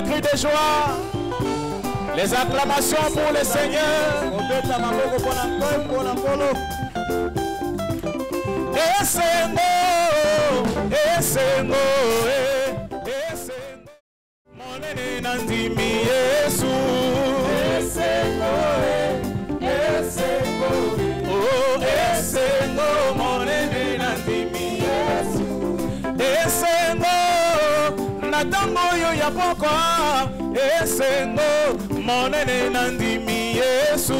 les cris de joie, les acclamations pour le Seigneur. Esengo, esengo, esengo. Monene nandimi Yesu. Esengo, esengo. Oh, esengo, monene nandimi Yesu. Esengo, natango yo ya pokwa. Esengo, monene nandimi Yesu.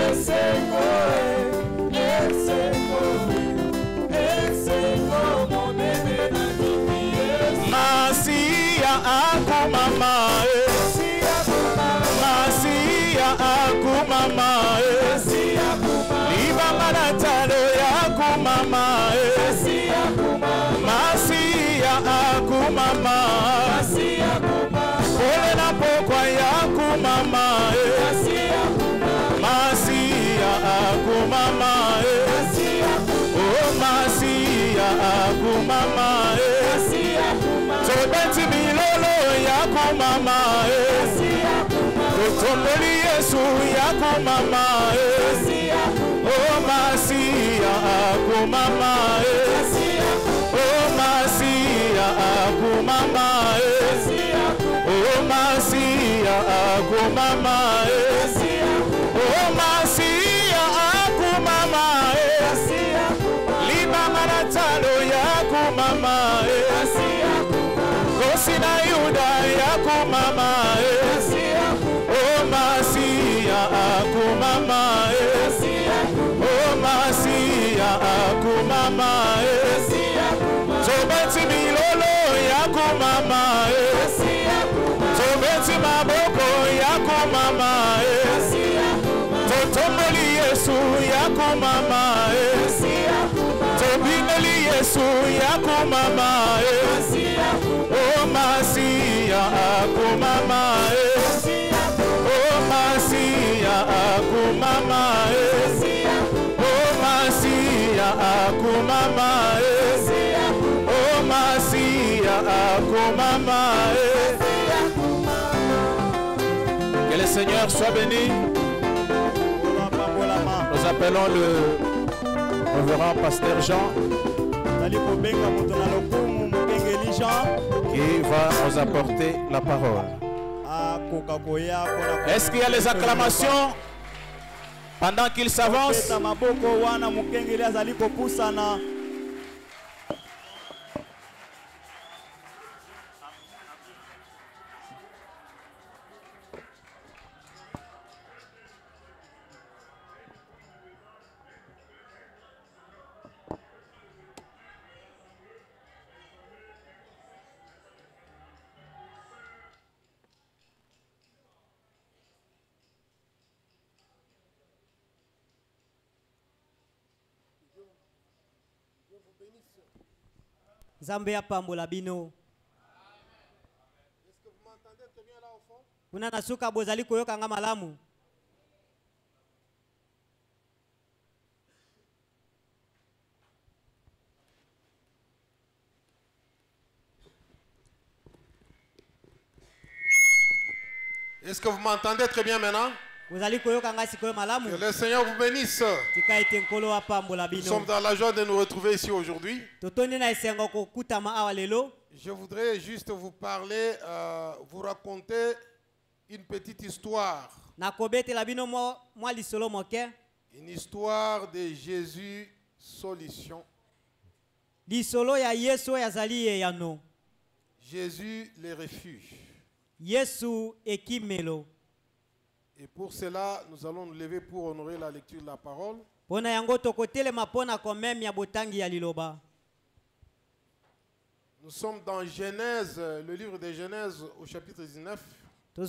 Esengo, esengo. Masia akumama, Masia akumama, Libangana talo yakumama, Masia akumama, Ole na pokwa yakumama, Masia akumama, oh Masia akumama, Tobeti milolo yakumama, Totombeli Yesu yakumama, oh Masia akumama, oh Masia akumama, oh Masia akumama, oh Masia akumama, Libangana talo yakumama, Kosina Yuda yakumama, oh Masia akumama, oh Masia akumama, Tobeti milolo yakumama, Tobeti maboko yakumama, Totombeli Yesu yakumama, Tobineli Yesu yakumama, oh Masia akumama, oh Masia akumama, oh Masia akumama, oh Masia akumama. Que le Seigneur soit béni. Nous appelons le révérend pasteur Jean qui va nous apporter la parole. Est-ce qu'il y a les acclamations pendant qu'il s'avance? Zambé apambola bino. Est-ce que vous m'entendez très bien là au fond? Kuna nasuka bozali koyoka nga malamu. Est-ce que vous m'entendez très bien maintenant? Que le Seigneur vous bénisse. Nous sommes dans la joie de nous retrouver ici aujourd'hui. Je voudrais juste vous parler, vous raconter une petite histoire. Une histoire de Jésus solution. Jésus le refuge. Et pour cela, nous allons nous lever pour honorer la lecture de la parole. Nous sommes dans Genèse, le livre de Genèse au chapitre 19. Nous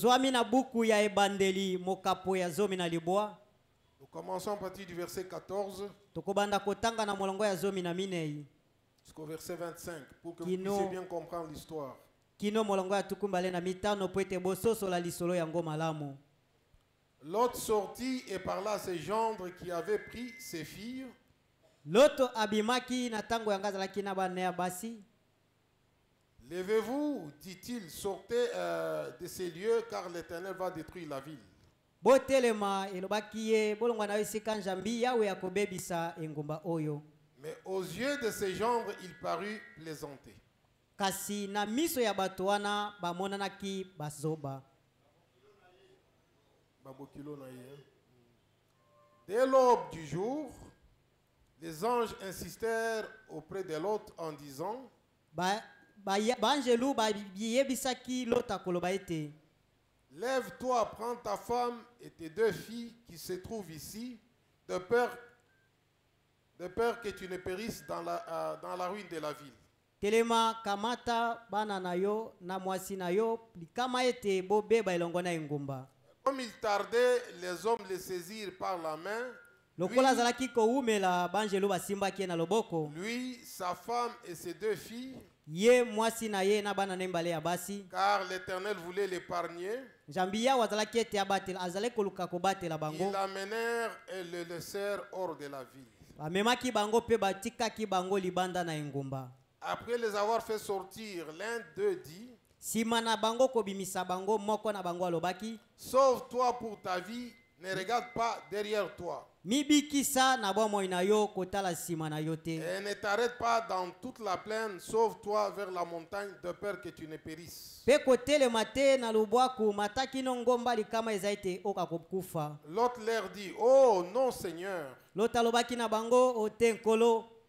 commençons à partir du verset 14 jusqu'au verset 25 pour que vous puissiez bien comprendre l'histoire. L'autre sortit et parla à ses gendres qui avaient pris ses filles. Levez-vous, dit-il, sortez de ces lieux, car l'Éternel va détruire la ville. Mais aux yeux de ses gendres, il parut plaisanter. Kasi na miso ya bato wana bamonanaki bazoba. Dès l'aube du jour, les anges insistèrent auprès de l'autre en disant, lève-toi, prends ta femme et tes 2 filles qui se trouvent ici, de peur que tu ne périsses dans la ruine de la ville. Telema kamata bana nayo na mwasi nayo likama ete bobeba elongo na engumba. Comme il tardait, les hommes les saisirent par la main. Lui, sa femme et ses 2 filles. Car l'Éternel voulait l'épargner. Ils l'amenèrent et le laissèrent hors de la ville. Après les avoir fait sortir, l'un d'eux dit, sauve-toi pour ta vie, ne regarde pas derrière toi. Et ne t'arrête pas dans toute la plaine, sauve-toi vers la montagne de peur que tu ne périsses. L'autre leur dit, oh non Seigneur.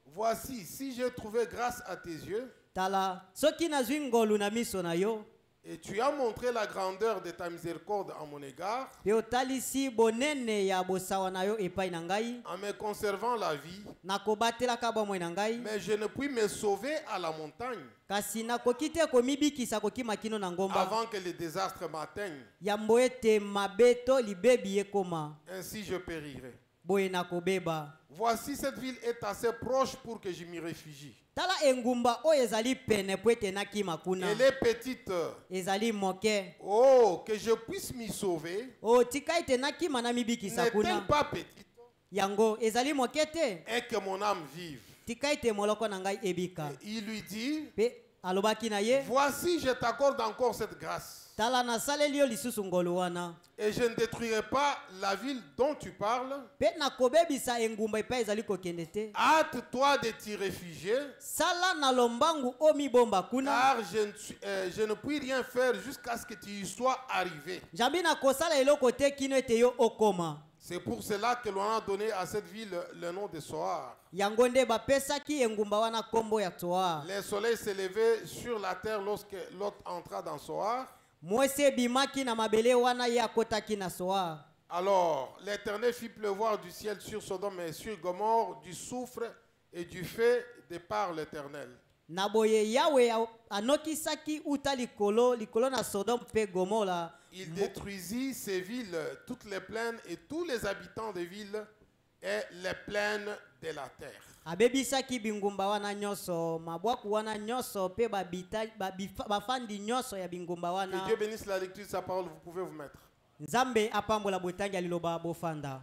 Voici, si j'ai trouvé grâce à tes yeux, et tu as montré la grandeur de ta miséricorde en mon égard, en me conservant la vie, mais je ne puis me sauver à la montagne avant que le désastre m'atteigne. Ainsi je périrai. Voici, cette ville est assez proche pour que je m'y réfugie. Elle est petite. Oh, que je puisse m'y sauver. N'est-elle pas petite? Et que mon âme vive. Il lui dit, voici, je t'accorde encore cette grâce. Et je ne détruirai pas la ville dont tu parles. Hâte-toi de t'y réfugier. Car je ne puis rien faire jusqu'à ce que tu y sois arrivé. C'est pour cela que l'on a donné à cette ville le nom de Soar. Le soleil s'est levé sur la terre lorsque Lot entra dans Soar. Alors l'Éternel fit pleuvoir du ciel sur Sodome et sur Gomorrhe du soufre et du feu de par l'Éternel. Il détruisit ces villes, toutes les plaines et tous les habitants des villes et les plaines de la terre. Que Dieu bénisse la lecture de sa parole, vous pouvez vous mettre.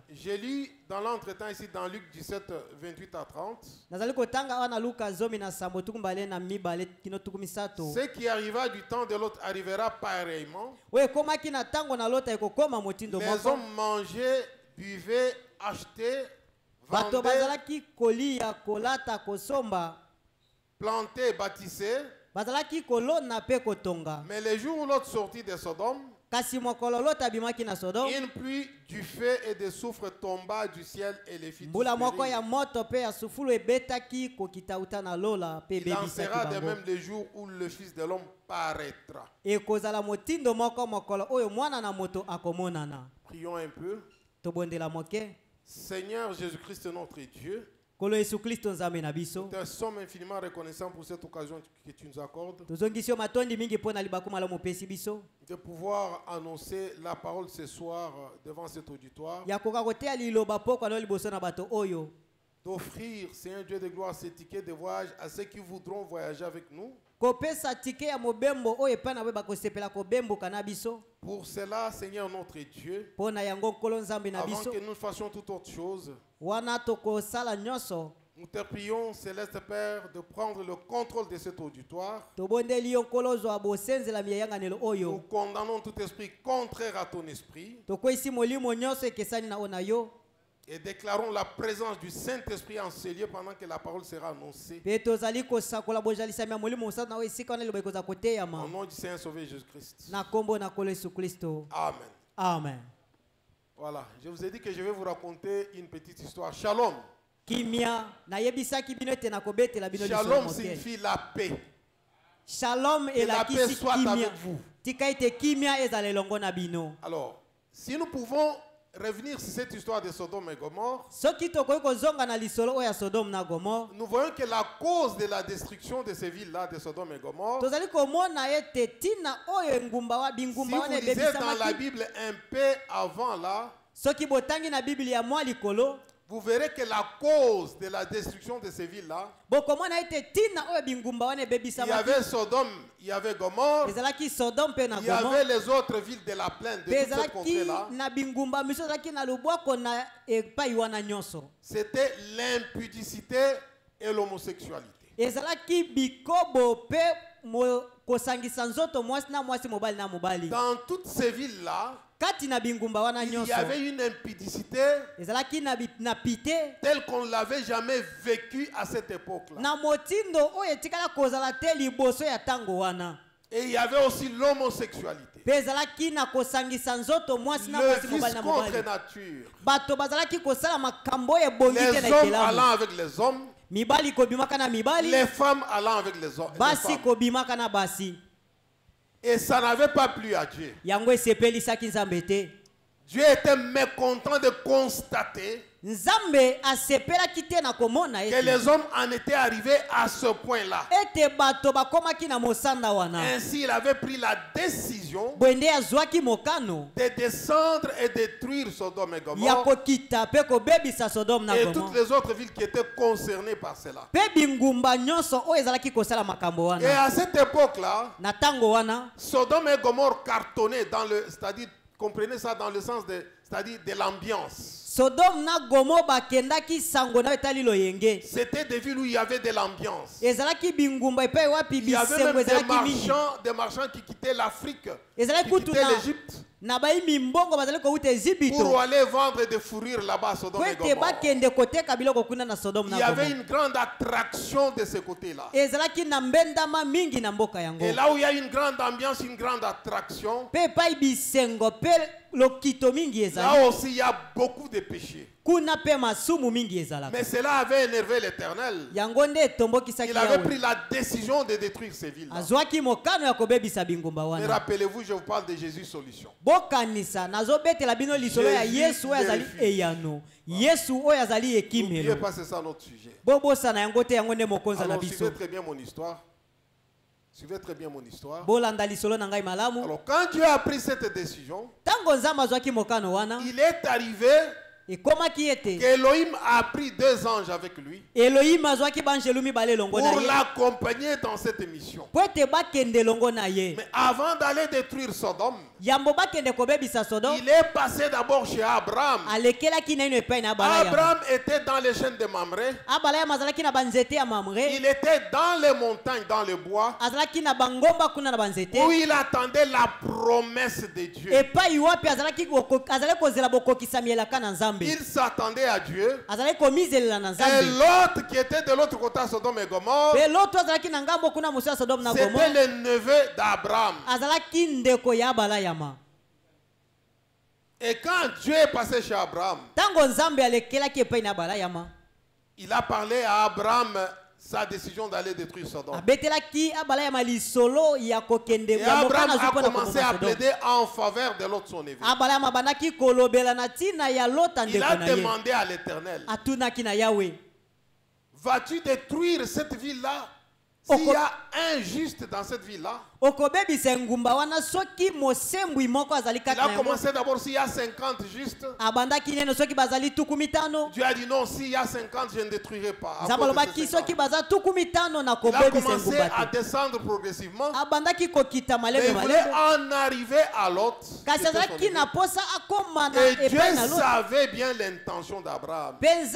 J'ai lu dans l'entretemps ici dans Luc 17, 28 à 30. Ce qui arriva du temps de l'autre arrivera pareillement. Les hommes mangeaient, buvaient, achetaient, vendaient, plantaient, bâtissaient. Mais les jours où l'autre sortit de Sodome, une pluie du feu et de soufre tomba du ciel et les fit périr. Il en sera de même les jours où le Fils de l'homme paraîtra. Prions un peu. Seigneur Jésus-Christ, notre Dieu, nous te sommes infiniment reconnaissants pour cette occasion que tu nous accordes de pouvoir annoncer la parole ce soir devant cet auditoire, d'offrir, Seigneur Dieu de gloire, ces tickets de voyage à ceux qui voudront voyager avec nous. Pour cela, Seigneur notre Dieu, avant que nous fassions toute autre chose, nous Nous te prions, Céleste Père, de prendre le contrôle de cet auditoire. tobondeli yo nkolo ozwa bosenzela miyayanganelo Nous oyo condamnons tout esprit contraire à ton esprit tokweyisi molimo nyonso ekesani na oyo na yo et déclarons la présence du Saint-Esprit en ce lieu pendant que la parole sera annoncée. mpe tozali kosakola bojalisami ya molimo mosantu na oyo esika wana eloba ekozala Au koteyama nom du Seigneur sauvé Jésus-Christ. na nkombo na nkolo yesu kristo Amen. amen. Voilà, je vous ai dit que je vais vous raconter une petite histoire. Shalom. kimia nayebisaki bino ete nakobetela bino liso Shalom moke. signifie la paix. shalom Que la paix elakisi soit kimia avec vous. tika ete kimia ezala elongo na bino. Alors, si nous pouvons revenir sur cette histoire de Sodome et Gomorre, soki tokoki kozonga na lisolo oyo ya sodome na gomore nous voyons que la cause de la destruction de ces villes-là, de Sodome et Gomorre, tozali komona ete tina oyo engumba si bingumba vous wana lisez dans la ebebisamaki Bible un peu avant là, soki botangi na biblia ya mwa likolo vous verrez que la cause de la destruction de ces villes-là, bokomona ete tina oyo bingumba wana il y ebebisamaki avait Sodome, il y avait Gomorre, ezalaki sodome mpe na il y avait gomore les autres villes de la plaine, de mpe toute cette ezalaki contrée-là. na bingumba miso ezalaki na lubwako na epai wana nyonso C'était l'impudicité et l'homosexualité. ezalaki bikobo mpe kosangisa nzoto mwasi na mwasi mobali na mobali Dans toutes ces villes-là, kati na bingumba wana il nyonso y avait une impudicité ezalaki na pite telle qu'on ne l'avait jamais vécue à cette époque-là. na motindo oyo etikala kozala te liboso ya ntango wana Et il y avait aussi l'homosexualité. mpe ezalaki na kosangisa nzoto mwasi na Le mwasi mobali vice na contre mobali nature. bato bazalaki kosala makambo oyo ebongi te Les na hommes ekelamu allant avec les hommes, mibali kobimaka na mibali les femmes allant avec les hommes. basi kobimaka na basi Et ça n'avait pas plu à Dieu. yango esepelisaki nzambe te Dieu était mécontent de constater nzambe asepelaki te na komona que ete les hommes en étaient arrivés à ce point-là. ete bato bakomaki na mosanda wana Ainsi, il avait pris la décision bwende azwaki mokano de descendre et détruire Sodome et ya Gomorre kokita mpe kobebisa sodome na et gomore toutes les autres villes qui étaient concernées par cela. mpe bingumba nyonso oyo ezalaki kosala makambo Et wana à cette époque-là, na ntango wana Sodome et Gomorre cartonnaient dans le, c'est-à-dire, comprenez ça dans le sens de, c'est-à-dire de l'ambiance. sodome na gomore bakendaki sango na etali loyenge C'était des villes où il y avait de l'ambiance. ezalaki bingumba epai wapi Il y avait bisengo même ezalaki mingi des marchands qui quittaient l'Afrique, ezalaki qui kutu quittaient na l'Égypte na bayi mbongo bazali kowuta pour ezipito aller vendre des fourrures là-bas à Sodome po et ete Gomorre. bakende koteka biloko kuna na sodome Il y na avait gomore une grande attraction de ce côté-là. ezalaki na mbendama mingi na mboka yango Et là où il y a une grande ambiance, une grande attraction, mpe epai bisengo mpe lokito mingi ezali là aussi il y a beaucoup de péchés. kuna mpe masumu mingi ezalaka Mais cela avait énervé l'Éternel. yango nde etombokisaki Il avait pris yawe la décision de détruire ces villes-là. azwaki mokano ya kobebisa bingumba Mais wana rappelez-vous, je vous parle de Jésus solution. bokanisa nazobetela bino lisolo ya Jésus yesu oyo azali refuge. eyano yesu oyo azali N'oubliez ekimelo pas, c'est ça notre sujet. bobosana yango te yango nde mokonza na Alors biso suivez très bien mon histoire. Suivez très bien mon histoire. bolanda lisolo na ngai malamu Alors quand Dieu a pris cette décision, ntango nzambe azwaki mokano wana il est arrivé ekomaki ete qu'Élohim a pris 2 anges avec lui elohim azwaki banjelu mibale elongo na pour ye l'accompagner dans cette mission. po ete bakende elongo na ye Mais avant d'aller détruire Sodome, yambo bakende kobebisa sodome il est passé d'abord chez Abraham. alekelaki naino epai na abalayama Abraham était dans les chaînes de Mamré. abalayama azalaki na banzete ya mamre Il était dans les montagnes, dans le bois, azalaki na bangomba kuna na banzete où il attendait la promesse de Dieu. epai wapi azalaki kozela bokokisami elaka na nzambe Il s'attendait à Dieu. azalaki komizelela na Et nzambe l'autre qui était de l'autre côté à Sodome et Gomorre, mpe loto azalaki na ngambo kuna mosu ya sodome na c'était gomore le neveu d'Abraham. azalaki ndeko ya abalayama Et quand Dieu est passé chez Abraham, ntango nzambe alekelaki epai na abalayama il a parlé à Abraham sa décision d'aller détruire Sodome. abetelaki abalayama lisolo ya kokende Et ya Abraham mokana a azwi mpona commencé à koboma sodome plaider en faveur de l'autre son neveu. abalayama abandaki kolobela na ntina ya lota Il ndeko a na ye demandé à l'Éternel, atunaki na yawe vas-tu détruire cette ville-là? S'il y a un juste dans cette ville-là, il a commencé d'abord s'il y a 50 justes. Dieu a dit non, s'il y a 50, je ne détruirai pas. Il a commencé à descendre progressivement. Mais il voulait en arriver à l'autre. Et Dieu savait bien l'intention d'Abraham. Et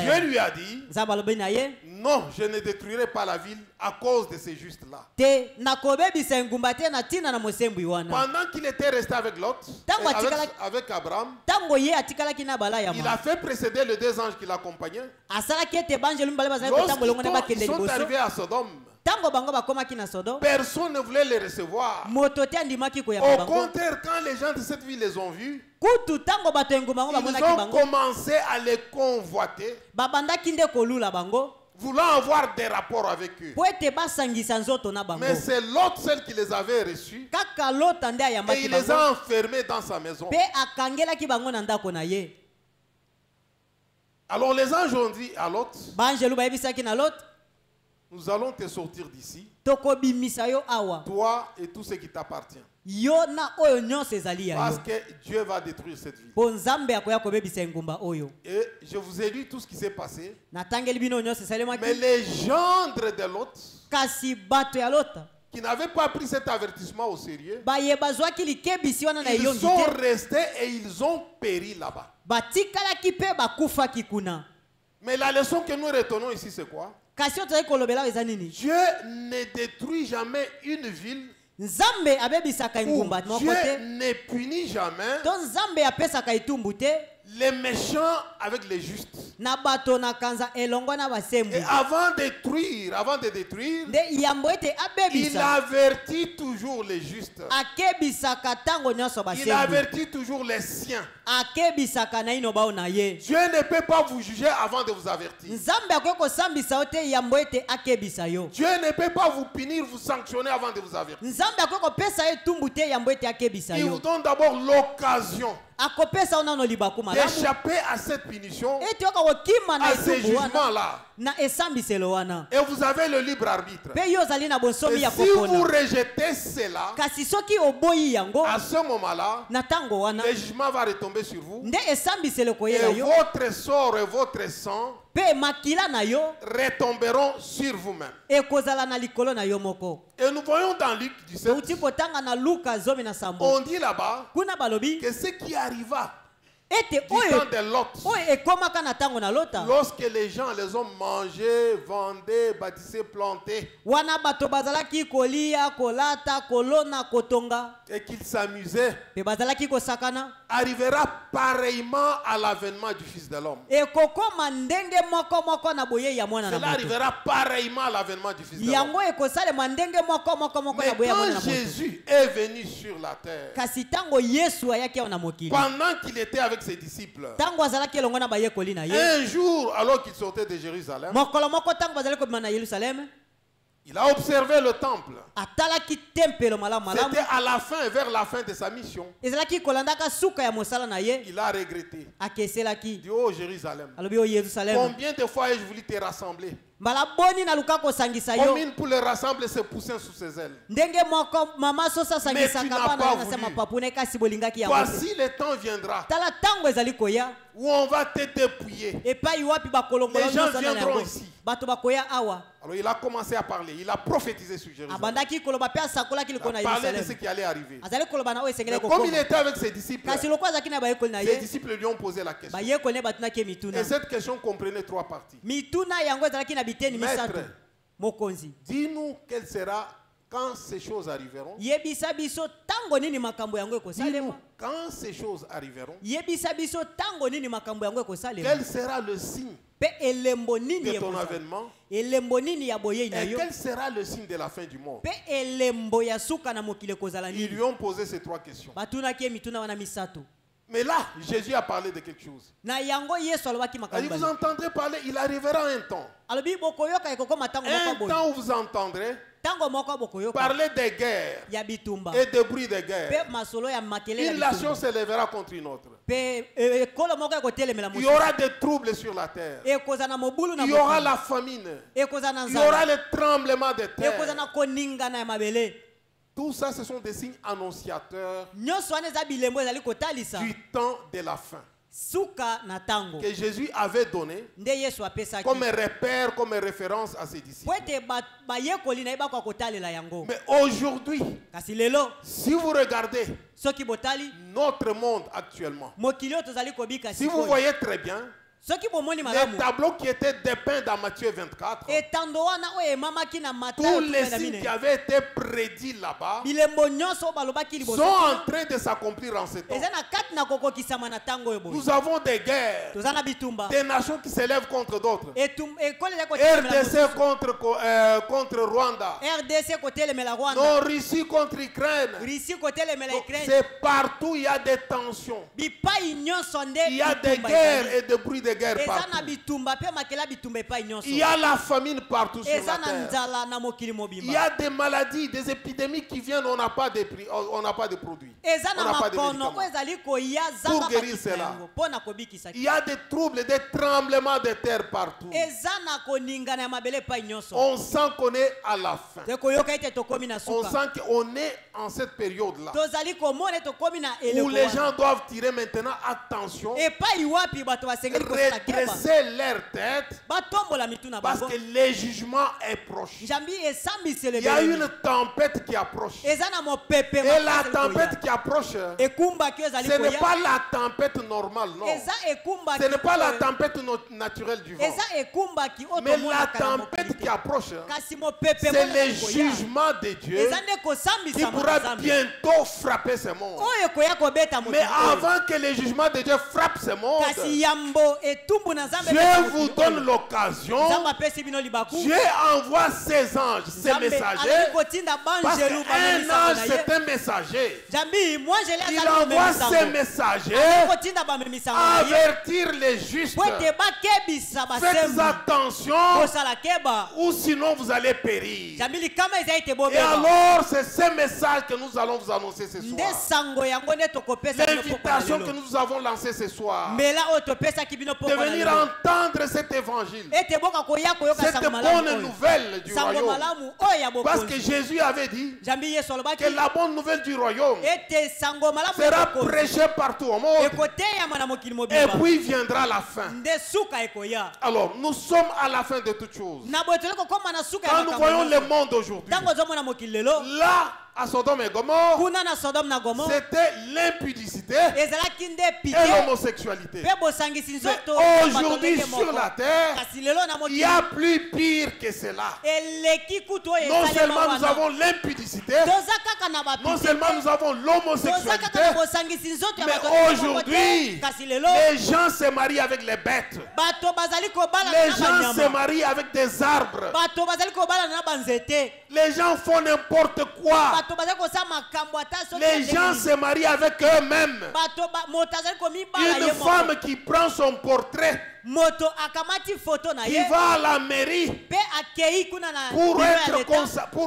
Dieu lui a dit, non, je ne détruirai pas la ville à cause de ces justes-là. Pendant qu'il était resté avec Lot, avec Abraham, il a fait précéder les deux anges qui l'accompagnaient. Lorsqu'ils sont arrivés à Sodome, personne ne voulait les recevoir. Au contraire, quand les gens de cette ville les ont vus, ils ont commencé à les convoiter, voulant avoir des rapports avec eux. Mais c'est l'autre seul qui les avait reçus. Et il les a enfermés dans sa maison. Alors les anges ont dit à Lot, nous allons te sortir d'ici, toi et tout ce qui t'appartient. Parce que Dieu va détruire cette ville. Et je vous ai dit tout ce qui s'est passé. Mais les gendres de Lot, qui n'avaient pas pris cet avertissement au sérieux, ils sont restés et ils ont péri là-bas. Mais la leçon que nous retenons ici, c'est quoi? Dieu ne détruit jamais une ville, ou Dieu ne punit jamais les méchants avec les justes. Et avant de détruire, il avertit toujours les justes. Il avertit toujours les siens. Dieu ne peut pas vous juger avant de vous avertir. Dieu ne peut pas vous punir, vous sanctionner avant de vous avertir. Il vous donne d'abord l'occasion d'échapper à cette punition, à ces jugements-là. Et vous avez le libre arbitre. Et si vous rejetez cela, à ce moment-là, le jugement va retomber sur vous. Et votre sort et votre sang retomberont sur vous-même. Et nous voyons dans Luc 17, on dit là-bas que ce qui arriva du temps de Lot, lorsque les gens les ont mangés, vendés, bâtissaient, plantés, et qu'ils s'amusaient, arrivera pareillement à l'avènement du Fils de l'homme. Cela arrivera pareillement à l'avènement du Fils de l'homme. Mais quand Jésus est venu sur la terre, pendant qu'il était avec ses disciples, un jour, alors qu'il sortait de Jérusalem, il a observé le temple. C'était à la fin, vers la fin de sa mission. Il a regretté. Il dit, oh Jérusalem, combien de fois ai-je voulu te rassembler? Combien pour le rassembler ses poussins sous ses ailes? Mais tu n'as pas voulu. Voici le temps viendra où on va te dépouiller. Les gens viendront ici. Alors il a commencé à parler, il a prophétisé sur Jérusalem. Il a parlé de ce qui allait arriver. Mais comme il était avec ses disciples lui ont posé la question. Et cette question comprenait trois parties. Maître, dis-nous quelle sera quand ces choses arriveront. Dis-nous quand ces choses arriveront. Quel sera le signe de ton avènement? Et quel sera le signe de la fin du monde? Ils lui ont posé ces trois questions. Mais là, Jésus a parlé de quelque chose. Il vous entendrez parler, il arrivera un temps. Un temps où vous entendrez parler des guerres et des bruits de guerre. Une nation se lèvera contre une autre. Il y aura des troubles sur la terre. Il y aura la famine. Il y aura les tremblements de terre. Tout ça, ce sont des signes annonciateurs du temps de la fin que Jésus avait donné comme repère, comme référence à ses disciples. Mais aujourd'hui, si vous regardez notre monde actuellement, si vous voyez très bien, les tableaux qui étaient dépeints dans Matthieu 24, tous les signes qui avaient été prédits là-bas sont en train de s'accomplir en ce temps. Nous avons des guerres, des nations qui s'élèvent contre d'autres. RDC contre Rwanda, non, Russie contre Ukraine. C'est partout, il y a des tensions, il y a des guerres et des bruits de guerre partout. Il y a la famine partout sur la terre. Il y a des maladies, des épidémies qui viennent, on n'a pas de produits. On n'a pas de médicaments pour guérir cela. Il y a des troubles, des tremblements de terre partout. On sent qu'on est à la fin. On sent qu'on est en cette période-là où les gens doivent tirer maintenant attention, redresser leur tête, parce que le jugement est proche. Il y a une tempête qui approche. Et la tempête qui approche, ce n'est pas la tempête normale, non. Ce n'est pas la tempête naturelle du vent. Mais la tempête qui approche, c'est le jugement de Dieu qui pourra bientôt frapper ce monde. Mais avant que le jugement de Dieu frappe ce monde, Dieu vous donne l'occasion. Dieu envoie ses anges, ses messagers. Parce qu'un ange, c'est un messager. Il envoie ses messagers à avertir les justes. Faites attention, ou sinon vous allez périr. Et alors, c'est ce message que nous allons vous annoncer ce soir. L'invitation que nous avons lancée ce soir, de venir entendre cet évangile, cette bonne nouvelle du royaume. Parce que Jésus avait dit que la bonne nouvelle du royaume sera prêchée partout au monde, et puis viendra la fin. Alors nous sommes à la fin de toutes choses. Quand nous voyons le monde aujourd'hui, là à Sodome et Gomorrhe, c'était l'impudicité et l'homosexualité. Mais aujourd'hui sur la terre, il y a plus pire que cela. Non seulement nous avons l'impudicité, non seulement nous avons l'homosexualité, mais aujourd'hui, les gens se marient avec les bêtes. Les gens se marient avec des arbres. Les gens font n'importe quoi. Les gens se marient avec eux-mêmes. Une femme qui prend son portrait, qui va à la mairie pour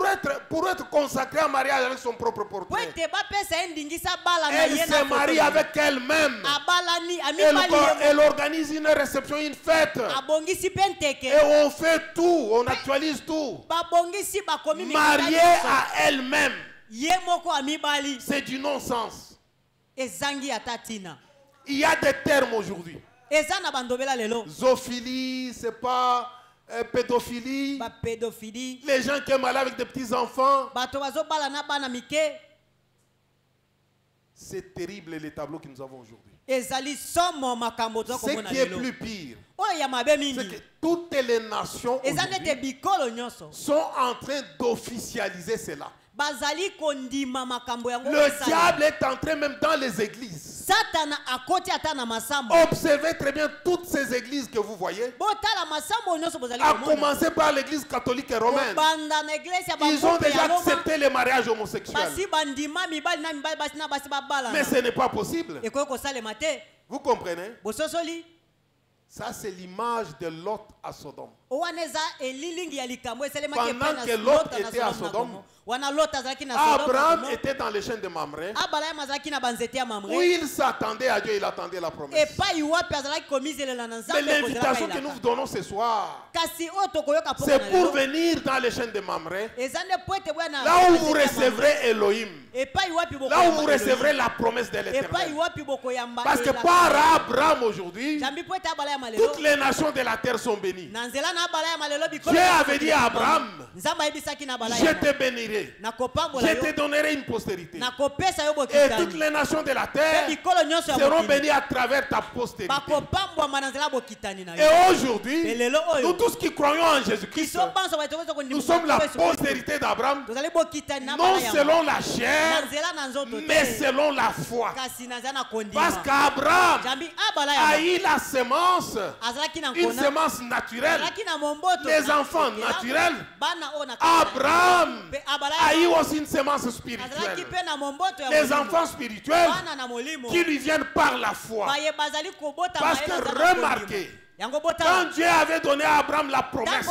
être consacrée en mariage avec son propre portrait. Elle se marie avec elle-même. Elle organise une réception, une fête. Et on fait tout, on actualise tout. Mariée à elle-même. C'est du non-sens. Il y a des termes aujourd'hui. Zoophilie, c'est pas pédophilie. Les gens qui aiment aller avec des petits-enfants. C'est terrible les tableaux que nous avons aujourd'hui. Ce qui est plus pire, c'est que toutes les nations sont en train d'officialiser cela. Le diable est entré même dans les églises. Observez très bien toutes ces églises que vous voyez, à commencer par l'église catholique et romaine. Ils ont déjà accepté les mariages homosexuels. Mais ce n'est pas possible. Vous comprenez? Ça, c'est l'image de Lot à Sodome. Pendant que Lot était à Sodome, Abraham était dans les chaînes de Mamré. Où il s'attendait à Dieu, il attendait la promesse. Mais l'invitation que nous vous donnons ce soir, c'est pour venir dans les chaînes de Mamré, là où vous recevrez Elohim, là où vous recevrez la promesse de l'Éternel. Parce que par Abraham aujourd'hui, toutes les nations de la terre sont bénies. Dieu avait dit à Abraham, je te bénirai, je te donnerai une postérité. Et toutes les nations de la terre seront bénies à travers ta postérité. Et aujourd'hui, nous tous qui croyons en Jésus-Christ, nous sommes la postérité d'Abraham, non selon la chair, mais selon la foi. Parce qu'Abraham a eu la semence, une semence naturelle, les enfants naturels. Abraham a eu aussi une semence spirituelle, les enfants spirituels qui lui viennent par la foi. Parce que remarquez, quand Dieu avait donné à Abraham la promesse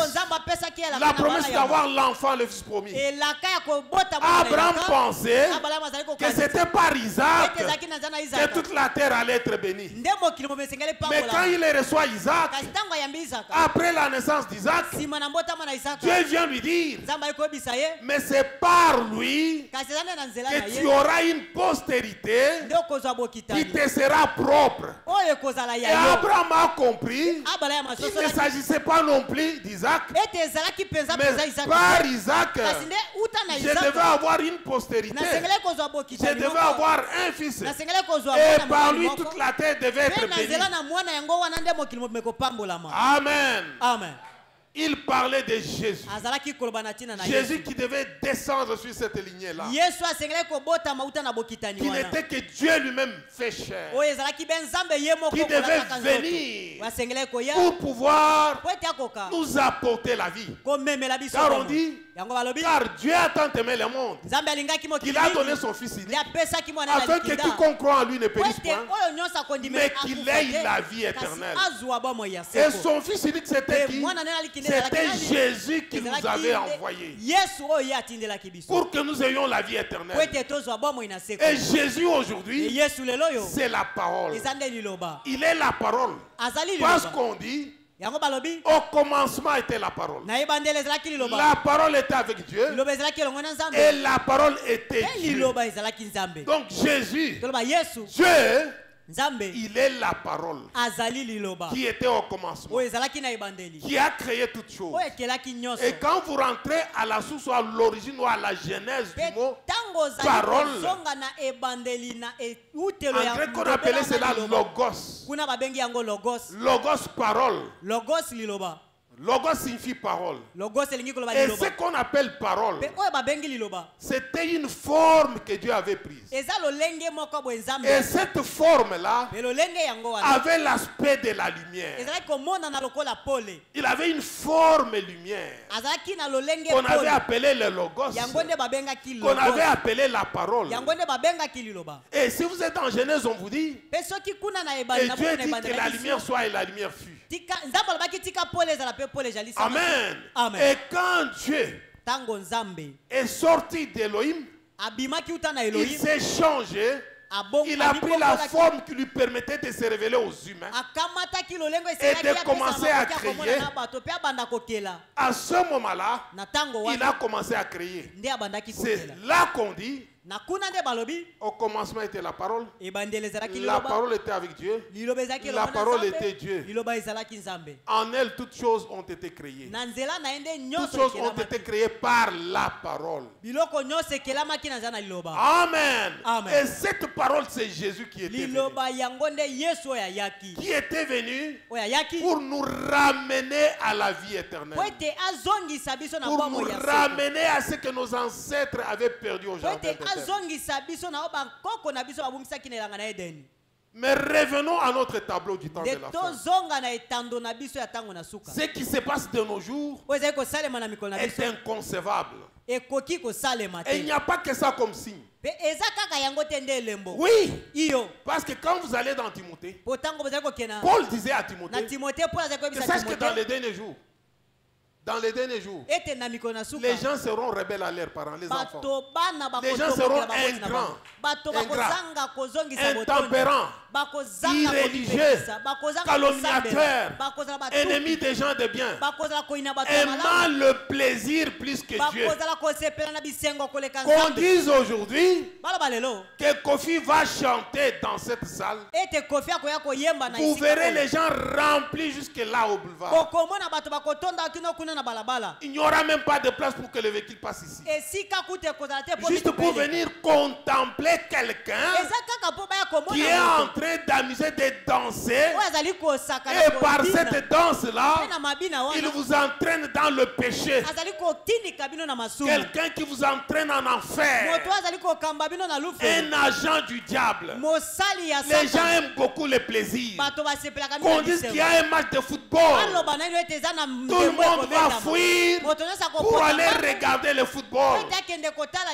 d'avoir l'enfant, le fils promis, Abraham pensait que c'était par Isaac que toute la terre allait être bénie. Mais quand il reçoit Isaac, après la naissance d'Isaac, Dieu vient lui dire, mais c'est par lui que tu auras une postérité qui te sera propre. Et Abraham a compris qu'il ne s'agissait pas non plus d'Isaac, mais par Isaac, je devais avoir une postérité, je devais avoir un fils, et par lui toute la terre devait être bénie. Amen. Amen. Il parlait de Jésus. Jésus qui devait descendre sur cette lignée-là. Qui n'était que Dieu lui-même fait chair. Qui devait venir pour pouvoir nous apporter la vie. Car on dit, car Dieu a tant aimé le monde qu'il a donné son Fils unique afin que quiconque croit en lui ne périsse point, mais qu'il ait la vie éternelle. Et son Fils unique, c'était qui? C'était Jésus qui nous avait envoyé pour que nous ayons la vie éternelle. Et Jésus aujourd'hui, c'est la parole. Il est la parole. Parce qu'on dit, au commencement était la parole. La parole était avec Dieu. Et la parole était Dieu. Donc Jésus, Dieu, il est la parole qui était au commencement, qui a créé toutes choses. Et quand vous rentrez à la source, à l'origine ou à la genèse du mot parole, en grec on appelait cela logos. Logos, parole. Logos signifie parole. Et ce qu'on appelle parole, c'était une forme que Dieu avait prise. Et cette forme-là avait l'aspect de la lumière. Il avait une forme lumière qu'on avait appelé le logos, qu'on avait appelé la parole. Et si vous êtes en Genèse, on vous dit, et Dieu dit que la lumière soit et la lumière fut. Amen. Amen. Et quand Dieu est sorti d'Elohim, il s'est changé. Il a pris la forme qui lui permettait de se révéler aux humains et de commencer à créer. À ce moment-là, il a commencé à créer. C'est là qu'on dit, au commencement était la parole. La parole était avec Dieu. La parole était Dieu. En elle, toutes choses ont été créées. Toutes choses ont été créées par la parole. Amen. Et cette parole, c'est Jésus qui était venu. Qui était venu pour nous ramener à la vie éternelle. Pour nous ramener à ce que nos ancêtres avaient perdu au jardin d'Éden. Mais revenons à notre tableau du temps de la fin. Ce qui se passe de nos jours est inconcevable. Et il n'y a pas que ça comme signe. Oui, parce que quand vous allez dans Timothée, Paul disait à Timothée, sache que dans les derniers jours, les gens seront rebelles à leurs parents, les enfants. Les gens seront ingrats, intempérants, irréligieux, calomniateurs, ennemis des gens de bien, aimant le plaisir plus que Dieu. Qu'on dise aujourd'hui que Kofi va chanter dans cette salle, vous verrez les gens remplis jusque là au boulevard. Il n'y aura même pas de place pour que le véhicule passe ici. Juste pour venir contempler quelqu'un qui est en train d'amuser, de danser. Et par cette danse-là, il vous entraîne dans le péché. Quelqu'un qui vous entraîne en enfer. Un agent du diable. Les gens aiment beaucoup le plaisir. Qu'on dise qu'il y a un match de football, tout le monde va fuir pour aller regarder le football.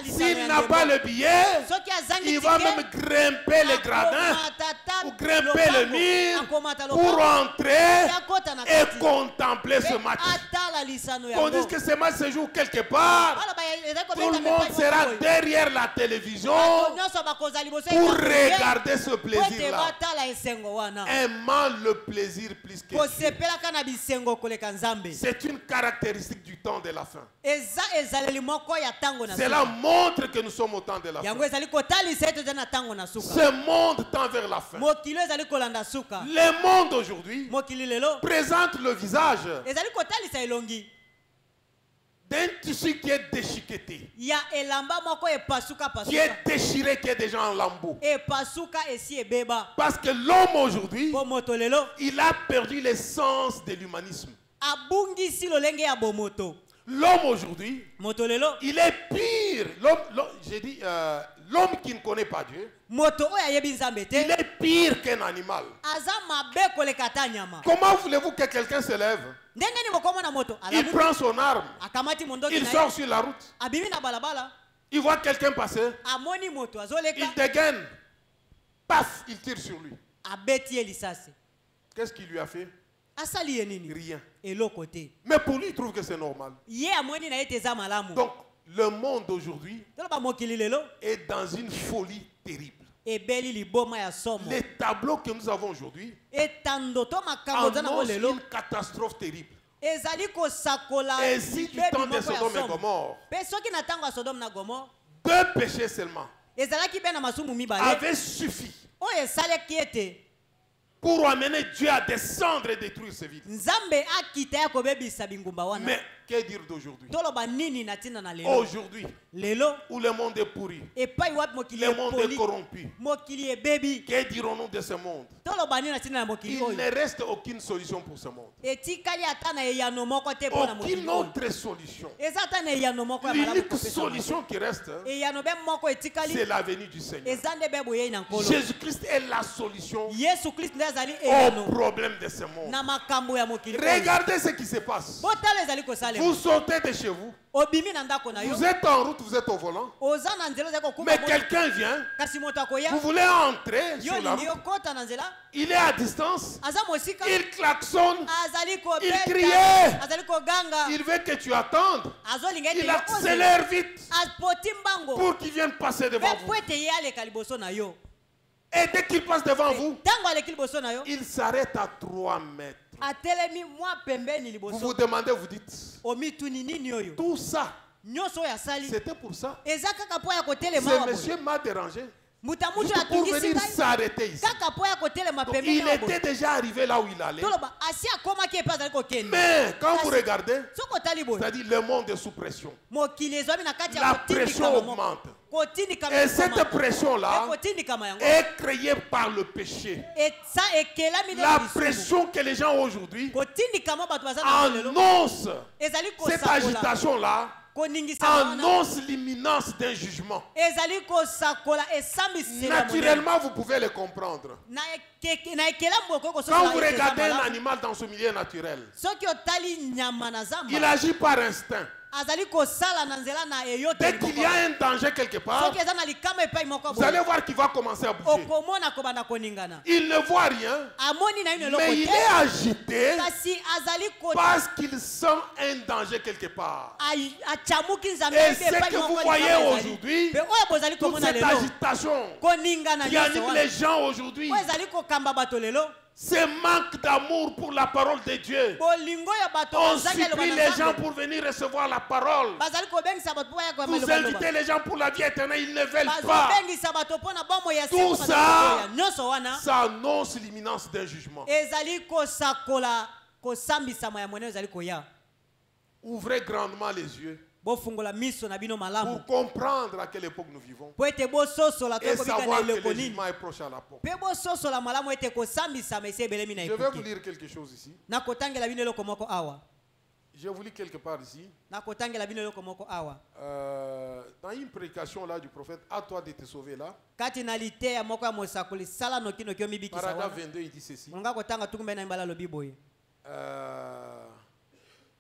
S'il n'a pas le billet, il va même grimper les gradins ou grimper le mur pour entrer et contempler ce match. On dit que ce match se joue quelque part. Tout le monde sera derrière la télévision pour regarder ce plaisir-là. Aimant le plaisir plus que Dieu. C'est une caractéristique du temps de la fin. Cela montre que nous sommes au temps de la fin. Ce monde tend vers la fin. Le monde aujourd'hui présente le visage d'un tissu qui est déchiqueté, qui est déchiré, qui est déjà en lambeaux. Parce que l'homme aujourd'hui, il a perdu l'essence de l'humanisme. L'homme aujourd'hui, il est pire. L'homme qui ne connaît pas Dieu, il est pire qu'un animal. Comment voulez-vous que quelqu'un se lève? Il prend son arme, il sort sur la route, il voit quelqu'un passer, il dégaine, paf, il tire sur lui. Qu'est-ce qu'il lui a fait? Rien. Mais pour lui, il trouve que c'est normal. Donc, le monde aujourd'hui est dans une folie terrible. Les tableaux que nous avons aujourd'hui annoncent une catastrophe terrible. Ainsi du temps de Sodome et Gomorrhe, 2 péchés seulement avaient suffi pour amener Dieu à descendre et détruire ce ville. Mais que dire d'aujourd'hui? Aujourd'hui, où le monde est pourri, le monde est corrompu, que dirons-nous de ce monde? Il ne reste aucune solution pour ce monde. Aucune autre solution. L'unique solution qui reste, c'est la venue du Seigneur. Jésus-Christ est la solution au problème de ce monde. Regardez ce qui se passe. Vous sortez de chez vous. Vous êtes en route, vous êtes au volant. Mais quelqu'un vient. Vous voulez entrer sur la route. Il est à distance. Il klaxonne. Il crie. Il veut que tu attendes. Il accélère vite pour qu'il vienne passer devant vous. Et dès qu'il passe devant vous, il s'arrête à 3 mètres. Vous vous demandez, vous dites, tout ça, c'était pour ça. Ce monsieur m'a dérangé. Juste pour venir s'arrêter ici. Donc, il était déjà arrivé là où il allait. Mais quand vous regardez, c'est-à-dire le monde est sous pression. La pression augmente. Et cette pression-là est créée par le péché. La pression que les gens aujourd'hui annoncent, cette agitation-là, annonce l'imminence d'un jugement. Naturellement, vous pouvez le comprendre. Quand vous regardez un animal dans ce milieu naturel, il agit par instinct. Dès qu'il y a un danger quelque part, vous allez voir qu'il va commencer à bouger. Il ne voit rien, mais il est agité parce qu'il sent un danger quelque part. Et ce que vous voyez aujourd'hui, toute cette agitation qui anime les gens aujourd'hui, ce manque d'amour pour la parole de Dieu. On supplie les gens pour venir recevoir la parole. Vous invitez les gens pour la vie éternelle, ils ne veulent pas. Tout ça, ça annonce l'imminence d'un jugement. Ouvrez grandement les yeux pour comprendre à quelle époque nous vivons et savoir que le jugement est proche à la porte. Je vais vous lire quelque chose ici. J'ai voulu quelque part ici. Dans une prédication là du prophète, à toi de te sauver là. Paragraphe 22, il dit ceci.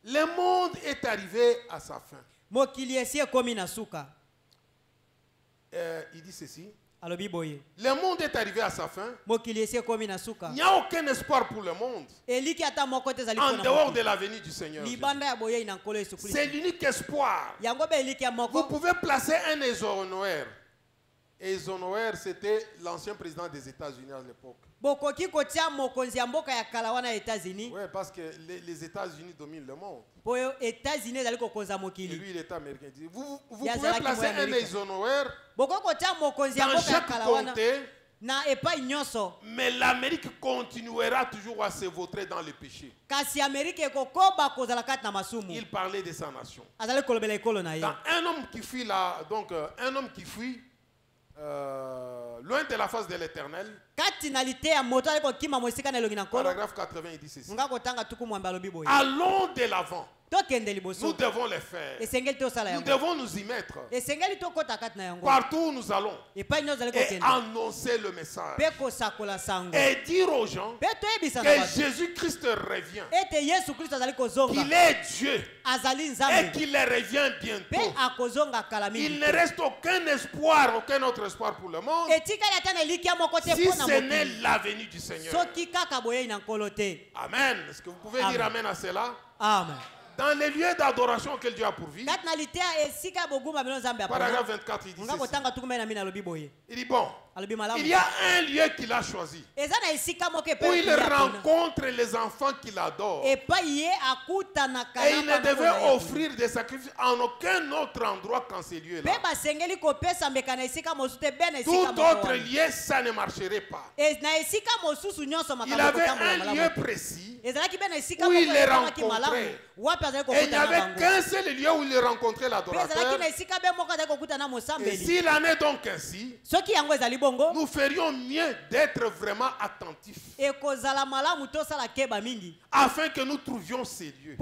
Le monde est arrivé à sa fin. Il dit ceci. Le monde est arrivé à sa fin. Il n'y a aucun espoir pour le monde en dehors de la venue du Seigneur. C'est l'unique espoir. Vous pouvez placer un Eisenhower. Eisenhower, c'était l'ancien président des États-Unis à l'époque. Oui, parce que les États-Unis dominent le monde. Et lui, il est américain. Vous pouvez placer un Eisenhower dans chaque comté, mais l'Amérique continuera toujours à se vautrer dans le péché. Il parlait de sa nation. Dans un homme qui fuit là, donc un homme qui fuit loin de la face de l'Éternel. Paragraphe 80, il dit ceci. Allons de l'avant. Nous devons le faire. Nous devons nous y mettre. Partout où nous allons. Et annoncer le message. Et dire aux gens que Jésus-Christ revient. Qu'il est Dieu. Et qu'il revient bientôt. Il ne reste aucun espoir, aucun autre espoir pour le monde, si ce n'est la venue du Seigneur. Amen. Est-ce que vous pouvez dire amen à cela? Amen. Dans les lieux d'adoration auxquels Dieu a pourvu. Paragraphe 24, il dit ceci. Il dit bon, il y a un lieu qu'il a choisi où il rencontre les enfants qu'il adore. Et il ne devait offrir des sacrifices en aucun autre endroit qu'en ces lieux-là. Tout autre lieu, ça ne marcherait pas. Il avait un lieu précis où il les rencontrait. Et il n'y avait qu'un seul lieu où il rencontrait l'adorateur. Et s'il en est donc ainsi, nous ferions mieux d'être vraiment attentifs afin que nous trouvions ces lieux.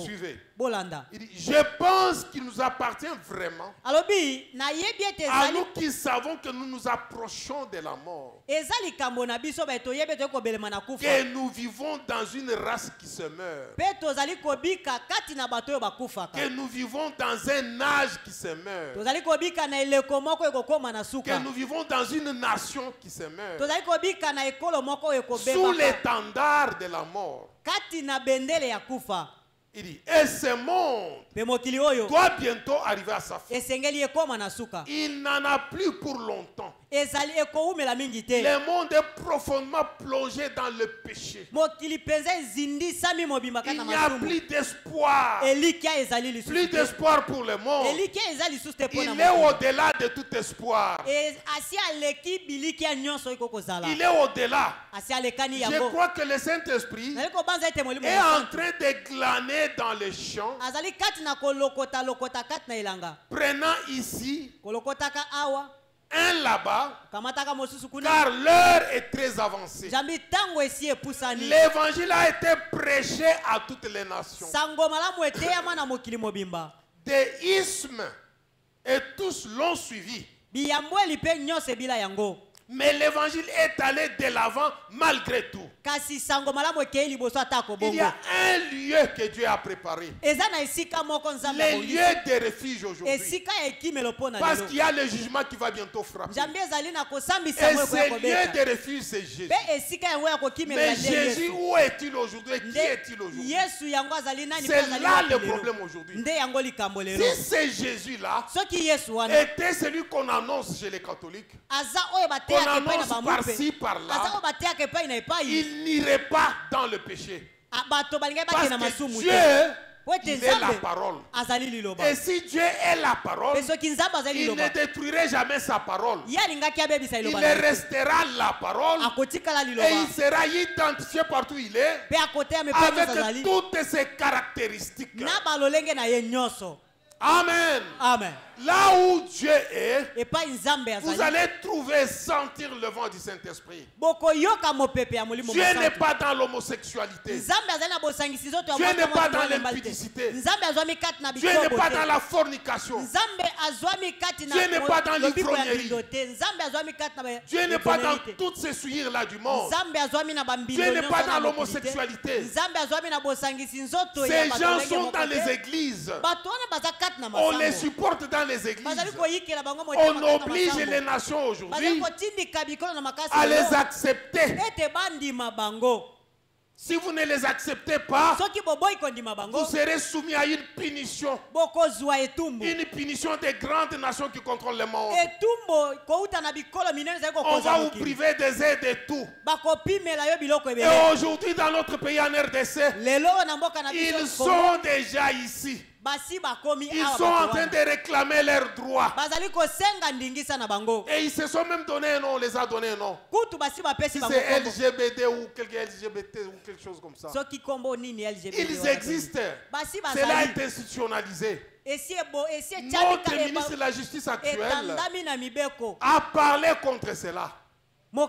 Suivez. Il dit, je pense qu'il nous appartient vraiment à nous qui savons que nous nous approchons de la mort, que nous vivons dans une race qui se meurt, que nous vivons dans un âge qui se meurt, que nous vivons dans une nation qui se meurt, sous l'étendard de la mort. Il dit, et ce monde doit bientôt arriver à sa fin. Il n'en a plus pour longtemps. Le monde est profondément plongé dans le péché. Il n'y a plus d'espoir. Plus d'espoir pour le monde. Il est au-delà de tout espoir. Il est au-delà. Je crois que le Saint-Esprit est en train de glaner dans les champs, prenant ici un là-bas, car l'heure est très avancée. L'évangile a été prêché à toutes les nations. Des isthmes et tous l'ont suivi. Mais l'évangile est allé de l'avant malgré tout. Il y a un lieu que Dieu a préparé. Les lieux de refuge aujourd'hui. Parce qu'il y a le jugement qui va bientôt frapper. Et ce lieu de refuge, c'est Jésus. Mais Jésus, où est-il aujourd'hui? Qui est-il aujourd'hui? C'est là le problème aujourd'hui. Si c'est Jésus-là était celui qu'on annonce chez les catholiques, qu'on annonce par-ci, par-là, il n'irait pas dans le péché. Parce que Dieu, il est la parole. Et si Dieu est la parole, il ne détruirait jamais sa parole. Il restera la parole et il sera identifié partout où il est avec toutes ses caractéristiques. Amen. Amen. Là où Dieu est, vous allez trouver, sentir le vent du Saint-Esprit. Dieu n'est pas dans l'homosexualité. Dieu n'est pas dans l'impudicité. Dieu n'est pas dans la fornication. Dieu n'est pas dans l'ivrognerie. Dieu n'est pas dans toutes ces souillures-là du monde. Dieu n'est pas dans l'homosexualité. Ces gens sont dans les églises. On les supporte dans les églises. On oblige les nations aujourd'hui à les accepter. Si vous ne les acceptez pas, vous serez soumis à une punition. Une punition des grandes nations qui contrôlent le monde. On va vous priver des aides et tout. Et aujourd'hui dans notre pays en RDC, ils sont déjà ici. Ils sont en train de réclamer leurs droits. Et ils se sont même donné un nom, on les a donné un nom. Si c'est LGBT ou quelque chose comme ça. Ils existent. Cela a été institutionnalisé. Notre ministre de la Justice actuelle a parlé contre cela. Il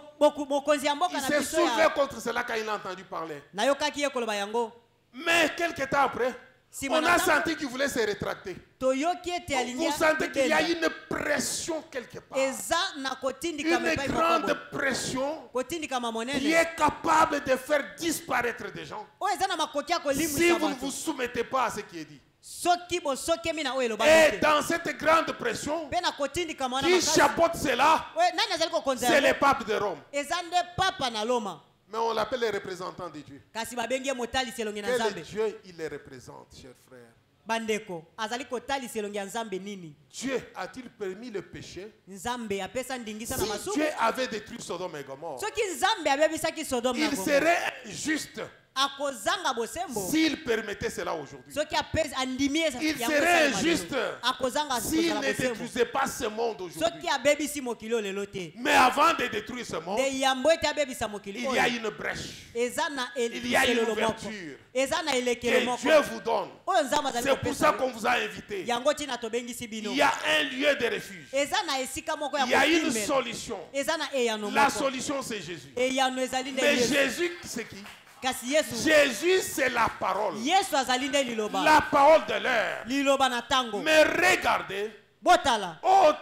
s'est soulevé contre cela quand il a entendu parler. Mais quelques temps après, on a senti qu'il voulait se rétracter. Vous sentez qu'il y a une pression quelque part. Une grande pression qui est capable de faire disparaître des gens. Si vous ne vous soumettez pas à ce qui est dit. Et dans cette grande pression, qui chapeaute cela, c'est le pape de Rome. Mais on l'appelle les représentants de Dieu. Quel Dieu il les représente, chers frères? Dieu a-t-il permis le péché? Si Dieu avait détruit Sodome et Gomorrhe, il serait juste s'il permettait cela aujourd'hui. Il serait injuste s'il ne détruisait pas ce monde aujourd'hui. Mais avant de détruire ce monde, il y a une brèche. Il y a une ouverture que Dieu vous donne. C'est pour ça qu'on vous a invité. Il y a un lieu de refuge. Il y a une solution. La solution, c'est Jésus. Mais Jésus, c'est qui? Jésus, c'est la parole. La parole de l'heure. Mais regardez, au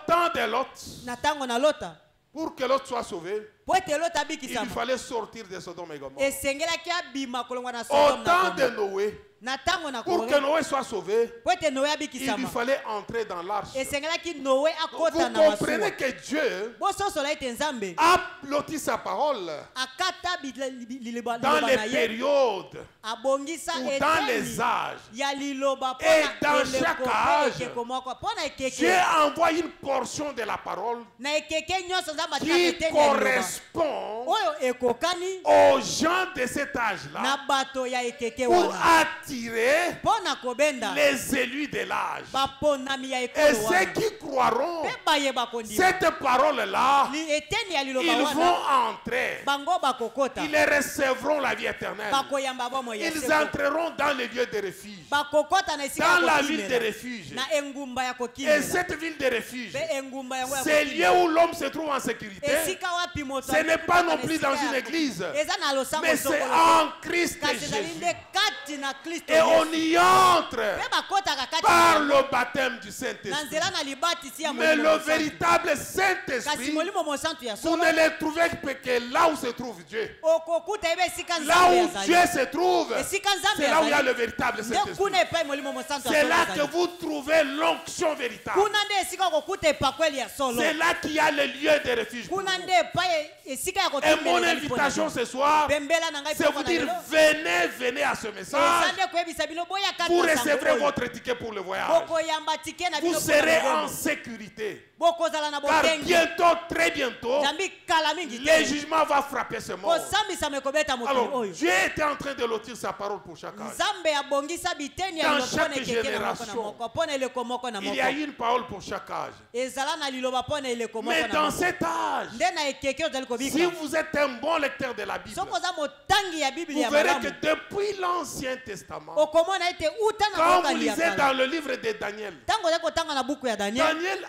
temps de Lot, pour que Lot soit sauvé, il fallait sortir de Sodome et Gomorrhe. Au temps de Noé, pour que Noé soit sauvé, il lui fallait entrer dans l'arche. Vous comprenez que Dieu a loti sa parole dans les périodes ou dans les âges. Et dans chaque âge, Dieu envoie une portion de la parole qui correspond correspond aux gens de cet âge-là pour attirer les élus de l'âge. Et ceux qui croiront cette parole-là, ils vont entrer. Ils recevront la vie éternelle. Ils entreront dans les lieux de refuge, dans la ville de refuge. Et cette ville de refuge, c'est lieu où l'homme se trouve en sécurité. Ce n'est pas non plus dans une église, mais c'est en Christ Jésus. Et on y entre par le baptême du Saint-Esprit. Mais le véritable Saint-Esprit, vous ne le trouvez que là où se trouve Dieu. Là où Dieu se trouve, c'est là où il y a le véritable Saint-Esprit. C'est là que vous trouvez l'onction véritable. C'est là qu'il y a le lieu de refuge. Et mon invitation ce soir, c'est vous dire, venez à ce message. Vous recevrez votre ticket pour le voyage. Vous serez en sécurité. Car bientôt, très bientôt, le jugement va frapper ce monde. Alors, Dieu était en train de lotir sa parole pour chaque âge. Dans chaque génération, il y a une parole pour chaque âge. Mais dans cet âge, si vous êtes un bon lecteur de la Bible, vous verrez que depuis l'Ancien Testament, quand vous lisez dans le livre de Daniel, Daniel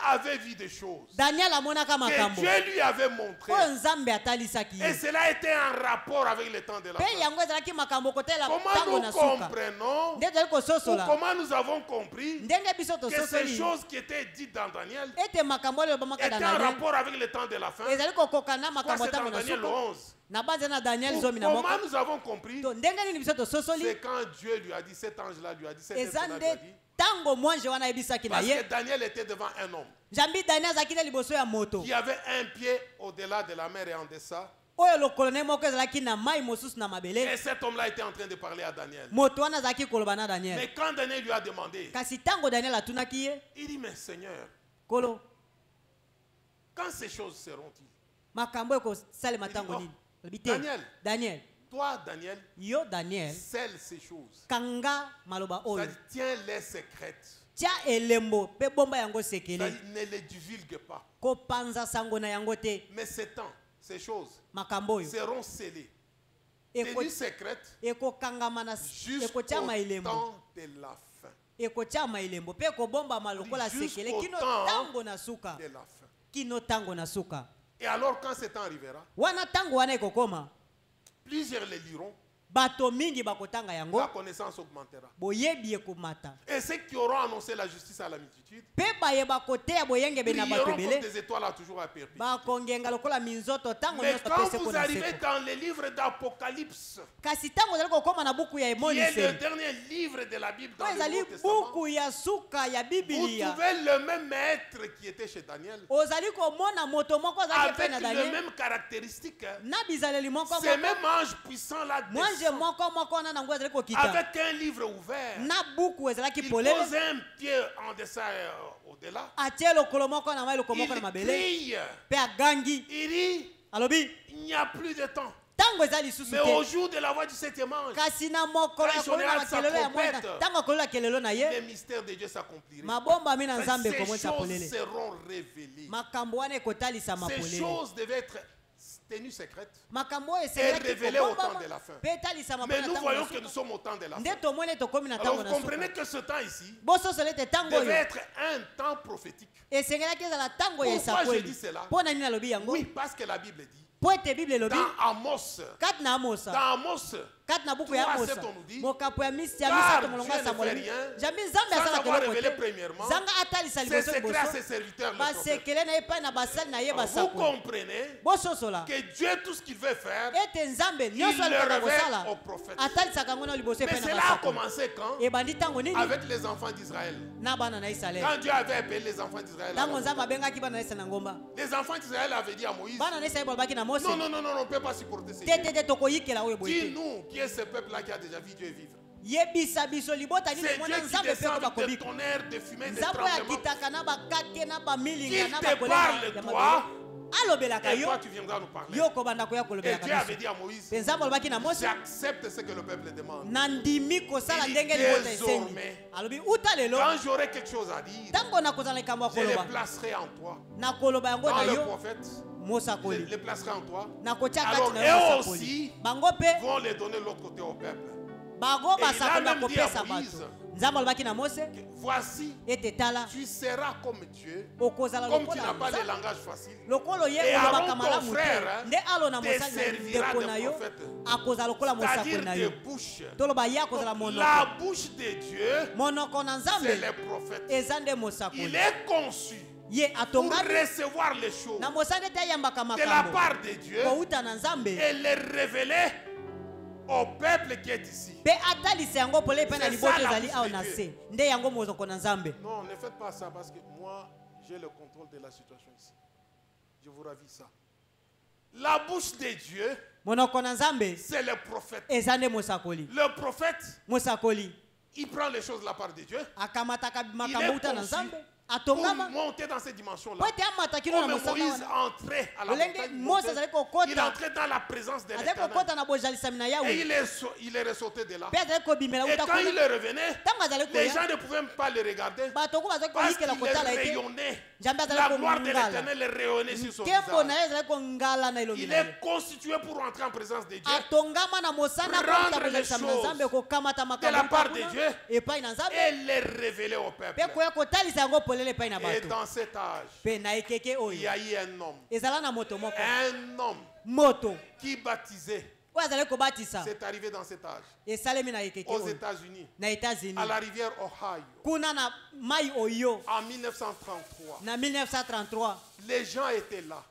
avait vu des choses que Dieu lui avait montrées. Et cela était en rapport avec le temps de la fin. Comment nous comprenons, ou comment nous avons compris que ces choses qui étaient dites dans Daniel étaient en rapport avec le temps de la fin? C'est dans Daniel 11. Comment nous avons compris? C'est quand Dieu lui a dit, cet ange-là lui a dit, cet être-là lui a dit. Parce que Daniel était devant un homme qui avait un pied au-delà de la mer et en deçà. Et cet homme-là était en train de parler à Daniel. Mais quand Daniel lui a demandé, il dit, mais Seigneur, quand ces choses seront-ils? Daniel, toi, Daniel, scelle ces choses. Tiens-les secrètes. Ne les divulgue pas. Mais ces temps, ces choses seront scellées, tenues secrètes jusqu'au temps de la fin. Jusqu'au temps de la fin. Et alors quand ce temps arrivera, plusieurs les liront. La connaissance augmentera. Et ceux qui auront annoncé la justice à la multitude brilleront comme des étoiles à toujours à perpétuité. Mais quand vous arrivez dans le livre d'Apocalypse, qui est le dernier livre de la Bible dans le Nouveau Testament, vous trouvez le même maître qui était chez Daniel, avec les mêmes caractéristiques. Ces mêmes anges puissants là, avec un livre ouvert, il pose un pied en deçà au-delà. Il crie. Il dit, il n'y a plus de temps. Mais au jour de la voix du septième ange, quand il sonnera sa trompette, les mystères de Dieu s'accompliront. Ces choses seront révélées. Ces choses devaient être tenues secrètes et révélées au temps de la fin. Mais nous voyons que nous sommes au temps de la fin. Alors vous comprenez que ce temps ici devait être un temps prophétique. Pourquoi je dis cela? Oui, parce que la Bible dit dans Amos, 3:7 on nous dit, car Dieu ne fait rien sans avoir révélé premièrement ses secrets à ses serviteurs les prophètes. Vous comprenez que Dieu, tout ce qu'il veut faire, il le révèle aux prophètes. Mais cela a commencé quand? Avec les enfants d'Israël. Quand Dieu avait appelé les enfants d'Israël, les enfants d'Israël avaient dit à Moïse, non, on ne peut pas supporter ces choses. Dis-nous qui est ce peuple-là qui a déjà vu Dieu vivre. C'est Dieu qui descend de tonnerre, de fumée, de tremblement. Qu'il te parle, toi, Et toi, tu viendras nous parler. Et Dieu avait dit à Moïse, j'accepte ce que le peuple demande. Désormais, quand j'aurai quelque chose à dire, je les placerai en toi. Dans le prophète, je les placerai en toi. Alors eux aussi vont les donner de l'autre côté au peuple. Et il a même dit à Moïse, voici, tu seras comme Dieu, comme tu n'as pas de langage facile. Et Aaron, ton frère, te servira de prophète, c'est-à-dire de bouche. La bouche de Dieu, c'est le prophète. Il est conçu pour recevoir les choses de la part de Dieu et les révéler au peuple qui est ici. C'est ça la bouche de Dieu. Non, ne faites pas ça parce que moi, j'ai le contrôle de la situation ici. Je vous ravis ça. La bouche de Dieu, c'est le prophète. Le prophète, il prend les choses de la part de Dieu. Il est conçu pour monter dans cette dimension-là. Comme Moïse entrait à la montagne, il entrait dans la présence de l'Éternel. Et il est ressorti de là. Et quand il revenait, les gens ne pouvaient pas le regarder parce qu'il rayonnait. La gloire de l'Éternel rayonnait sur son visage. Il est constitué pour entrer en présence de Dieu, prendre les choses de la part de Dieu et les révéler au peuple. Et dans cet âge, il y a eu un homme qui baptisait. C'est arrivé dans cet âge aux États-Unis, à la rivière Ohio, en 1933. Les gens étaient là.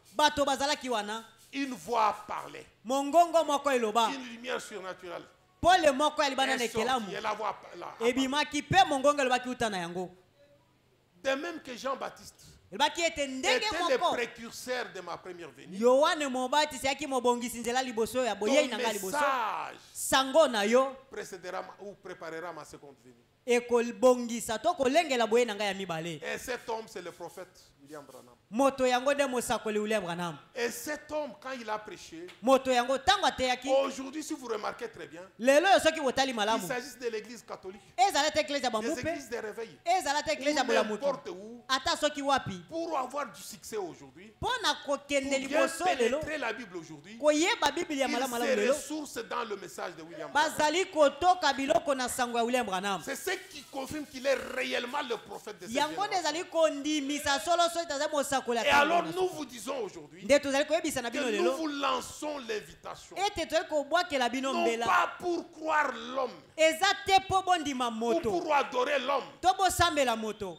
Une voix parlait. Une lumière surnaturelle. Et la voix de même que Jean-Baptiste était le précurseur de ma première venue. Ton message précédera ou préparera ma seconde venue. Et cet homme, c'est le prophète William Branham. Et cet homme, quand il a prêché, aujourd'hui, si vous remarquez très bien, il s'agit de l'église catholique, des églises de réveil, n'importe où, pour avoir du succès aujourd'hui, pour bien pénétrer la Bible aujourd'hui, il se ressource dans le message de William Branham. C'est ce qui confirme qu'il est réellement le prophète de cette génération. Et alors nous vous disons aujourd'hui que nous vous lançons l'invitation, non pas pour croire l'homme ou pour adorer l'homme.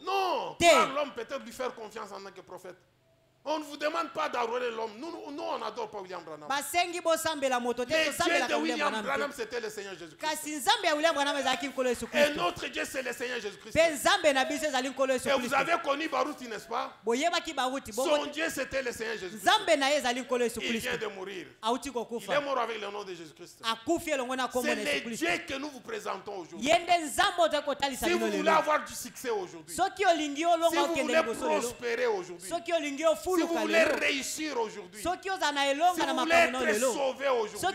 Non, croire l'homme, peut-être lui faire confiance en tant que prophète. On ne vous demande pas d'adorer l'homme. Nous, on n'adore pas William Branham. Le Dieu de William Branham, c'était le Seigneur Jésus-Christ. Et notre Dieu, c'est le Seigneur Jésus-Christ. Et vous avez connu Baruch, n'est-ce pas? Son Dieu, c'était le Seigneur Jésus-Christ. Il vient de mourir. Il est mort avec le nom de Jésus-Christ. C'est le Dieu que nous vous présentons aujourd'hui. Si vous voulez avoir du succès aujourd'hui, si vous voulez prospérer aujourd'hui, si vous voulez réussir aujourd'hui, si vous voulez être sauvé aujourd'hui, si vous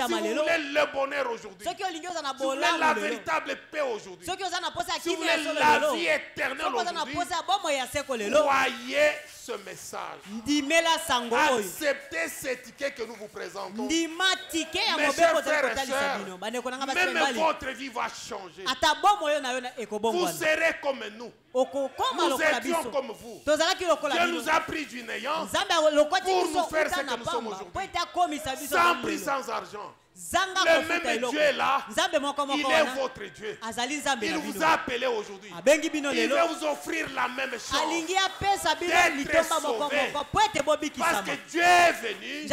voulez le bonheur aujourd'hui, si vous voulez la véritable paix aujourd'hui, si vous voulez la vie éternelle aujourd'hui, croyez ce message. Acceptez ce ticket que nous vous présentons. Mes chers frères et sœurs, même votre vie va changer. Vous serez comme nous. Nous étions comme vous. Dieu nous a pris du néant pour nous faire ce que nous sommes aujourd'hui. Sans prix, sans argent. Le même Dieu est là. Il est votre Dieu. Il vous a appelé aujourd'hui. Il veut vous offrir la même chose. D'être sauvé. Parce que Dieu est venu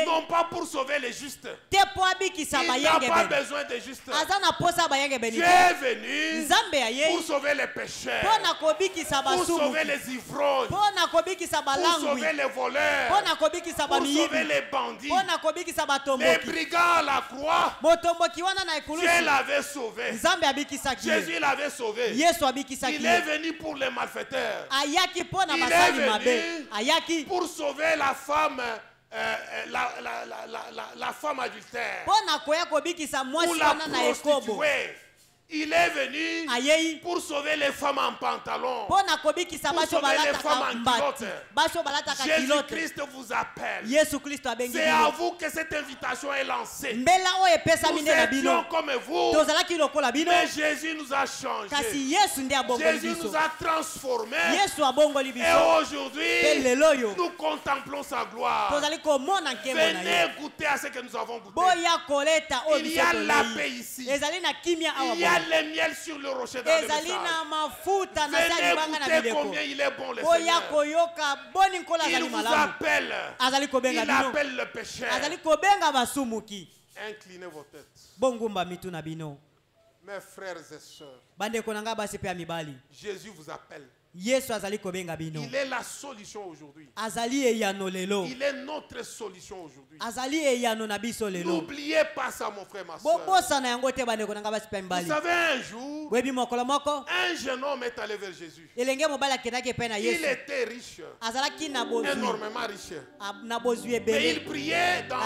non pas pour sauver les justes. Il n'a pas besoin des justes. Dieu est venu pour sauver les pécheurs, pour sauver les ivrognes, pour sauver les voleurs, pour sauver les bandits, les brigands brigand à la croix, Dieu l'avait sauvé. Jésus l'avait sauvé. Il est venu pour les malfaiteurs. Il est venu pour sauver la femme. La femme adultère ou la prostituée. Il est venu pour sauver les femmes en pantalon, pour sauver les femmes en culotte. Jésus-Christ vous appelle. C'est à vous que cette invitation est lancée. Nous étions comme vous, mais Jésus nous a changés. Jésus nous a transformés. Et aujourd'hui, nous contemplons sa gloire. Venez goûter à ce que nous avons goûté. Il y a la paix ici. Il y a le miel sur le rocher dans le message. Venez goûter combien il est bon le Seigneur. Il vous appelle. Il appelle le pécheur. Inclinez vos têtes. Mes frères et sœurs, Jésus vous appelle. Il est la solution aujourd'hui. Il est notre solution aujourd'hui. N'oubliez pas ça, mon frère, ma soeur. Vous savez, un jour, un jeune homme est allé vers Jésus. Il était riche, énormément riche. Mais il priait dans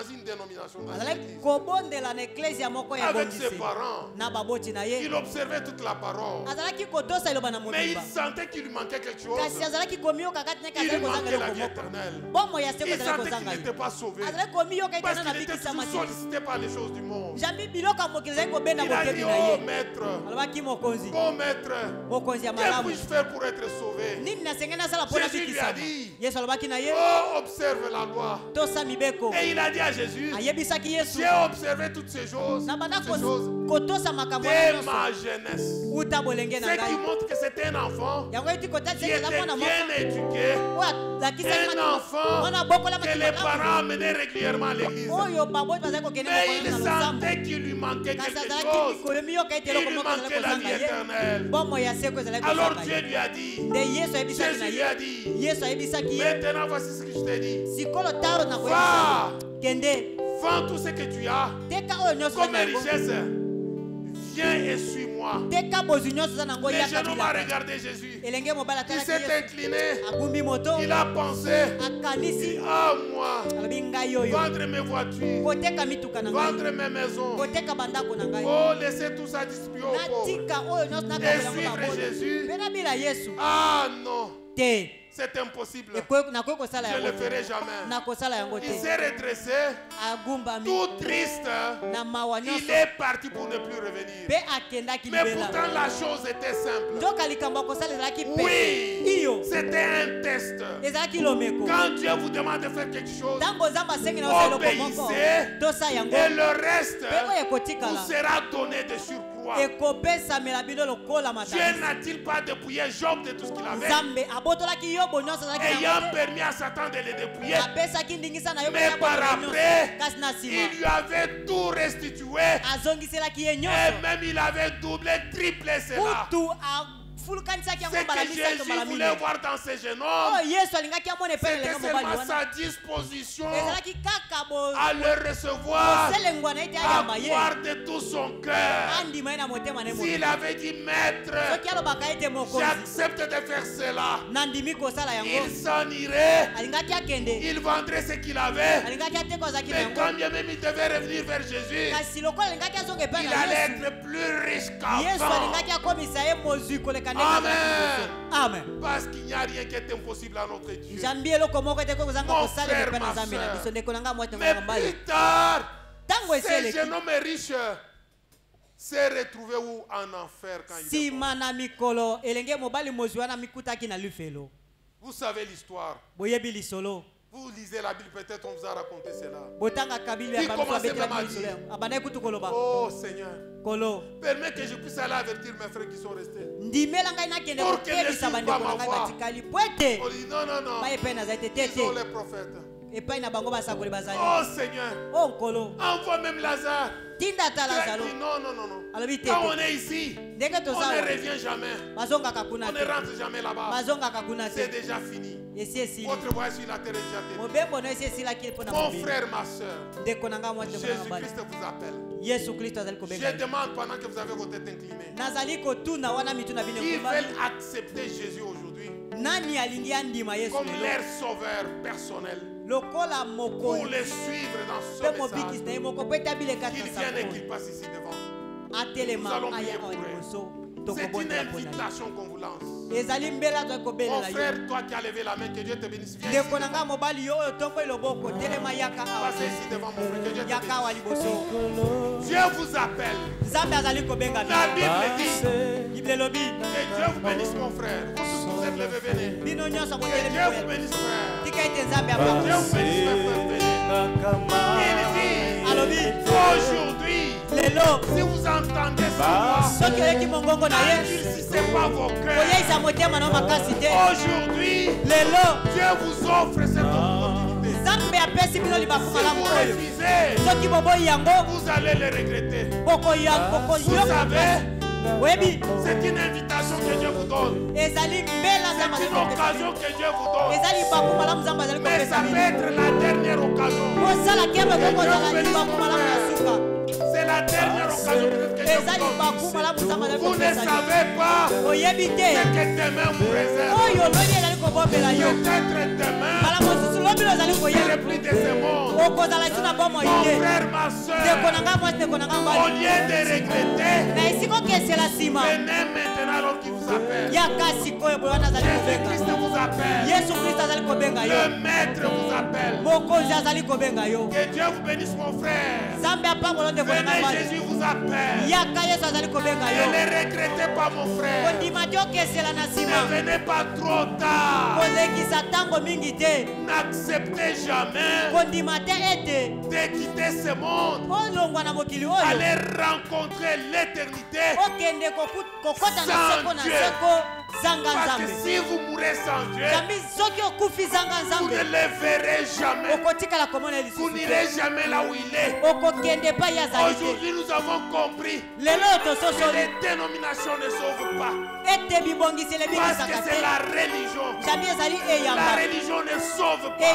une dénomination, avec ses parents. Il observait toute la parole. Mais il sentait qu'il lui manquait quelque chose. Il lui manquait la vie éternelle. Il sentait qu'il n'était pas sauvé. Parce qu'il était toujours sollicité par les choses du monde. Il a dit, oh maître, que puis-je faire pour être sauvé? Jésus lui a dit, oh, observe la loi. Et il a dit à Jésus, j'ai observé toutes ces choses dès ma jeunesse. Ce qui montre que c'était un enfant qui était bien éduqué, un enfant que les parents amenaient régulièrement à l'église. Mais il sentait qu'il lui manquait quelque chose. Il lui manquait la vie éternelle. Alors Dieu lui a dit, Jésus lui a dit, maintenant voici ce que je t'ai dit. Va, vends tout ce que tu as comme richesse. Viens et suis-moi. Le jeune homme a regardé Jésus. Il s'est incliné. Il a pensé, ah moi, vendre mes voitures, vendre mes maisons, oh laisser tout ça distribuer aux pauvres et suivre Jésus. Ah non, c'est impossible. Je ne le ferai jamais. Il s'est redressé, tout triste. Il est parti pour ne plus revenir. Mais pourtant la chose était simple. Oui, c'était un test. Quand Dieu vous demande de faire quelque chose, obéissez et le reste vous sera donné de surcroît. Dieu n'a-t-il pas dépouillé Job de tout ce qu'il avait, ayant permis à Satan de le dépouiller? Mais par après, il lui avait tout restitué, et même il avait doublé, triplé cela. Ce que Jésus voulait voir dans ce jeune homme, c'était seulement sa disposition à le recevoir, à croire de tout son cœur. S'il avait dit, maître, j'accepte de faire cela, il s'en irait, il vendrait ce qu'il avait, mais quand bien même il devait revenir vers Jésus, il allait être plus riche qu'avant. Amen. Amen. Parce qu'il n'y a rien qui est impossible à notre Dieu. Mon frère, ma soeur. Mais plus tard, ce jeune homme riche s'est retrouvé où? En enfer quand il est mort. Vous savez l'histoire. Vous lisez la Bible, peut-être on vous a raconté cela. Il commençait vraiment à dire, oh Seigneur, permets que je puisse aller avertir mes frères qui sont restés, pour qu'ils ne suivent pas ma voix. On dit non, non, non, ils sont les prophètes. Oh Seigneur, envoie même Lazare. Dit, non, non, non, non. Quand on est ici, on ne revient jamais. On ne rentre jamais là-bas. C'est déjà fini. Votre voix sur la terre est déjà terminée. Mon frère, ma soeur, Jésus-Christ vous appelle. Je demande pendant que vous avez vos têtes inclinées. Qui veulent accepter Jésus aujourd'hui comme leur sauveur personnel? Pour les suivre dans ce message, qu'ils viennent et qu'ils passent ici devant. Nous allons prier pour eux. C'est une invitation qu'on vous lance. Mon frère, toi qui as levé la main, que Dieu te bénisse. Viens ici. Passez ici devant mon frère, que Dieu te bénisse. Dieu vous appelle. La Bible dit que Dieu vous bénisse, mon frère. Vous êtes levé, venez. Que Dieu vous bénisse, frère. Que Dieu vous bénisse, frère. Il dit aujourd'hui, si vous entendez ça, n'endurcissez pas vos cœurs. Aujourd'hui, Dieu vous offre cette opportunité. Si vous refusez, vous allez le regretter. Vous savez, c'est une invitation que Dieu vous donne. C'est une occasion que Dieu vous donne. Mais ça peut être la dernière occasion. C'est la dernière occasion que Dieu vous donne. Vous ne savez pas ce que demain vous réserve. Peut-être demain, vous serez plus de ce monde. Mon frère, ma soeur, au lieu de regretter, venez maintenant alors qu'il vous appelle. Jésus-Christ vous appelle. Le Maître vous appelle. Que Dieu vous bénisse, mon frère. Venez, Jésus vous appelle. Ne les regrettez pas, mon frère. Ne venez pas trop tard. N'acceptez jamais de quitter ce monde. Allez rencontrer l'éternité sans Dieu. Parce que si vous mourrez sans Dieu, vous ne le verrez jamais. Vous n'irez jamais là où il est. Aujourd'hui, nous avons compris que les dénominations ne sauvent pas. Parce que c'est la religion. La religion ne sauve pas.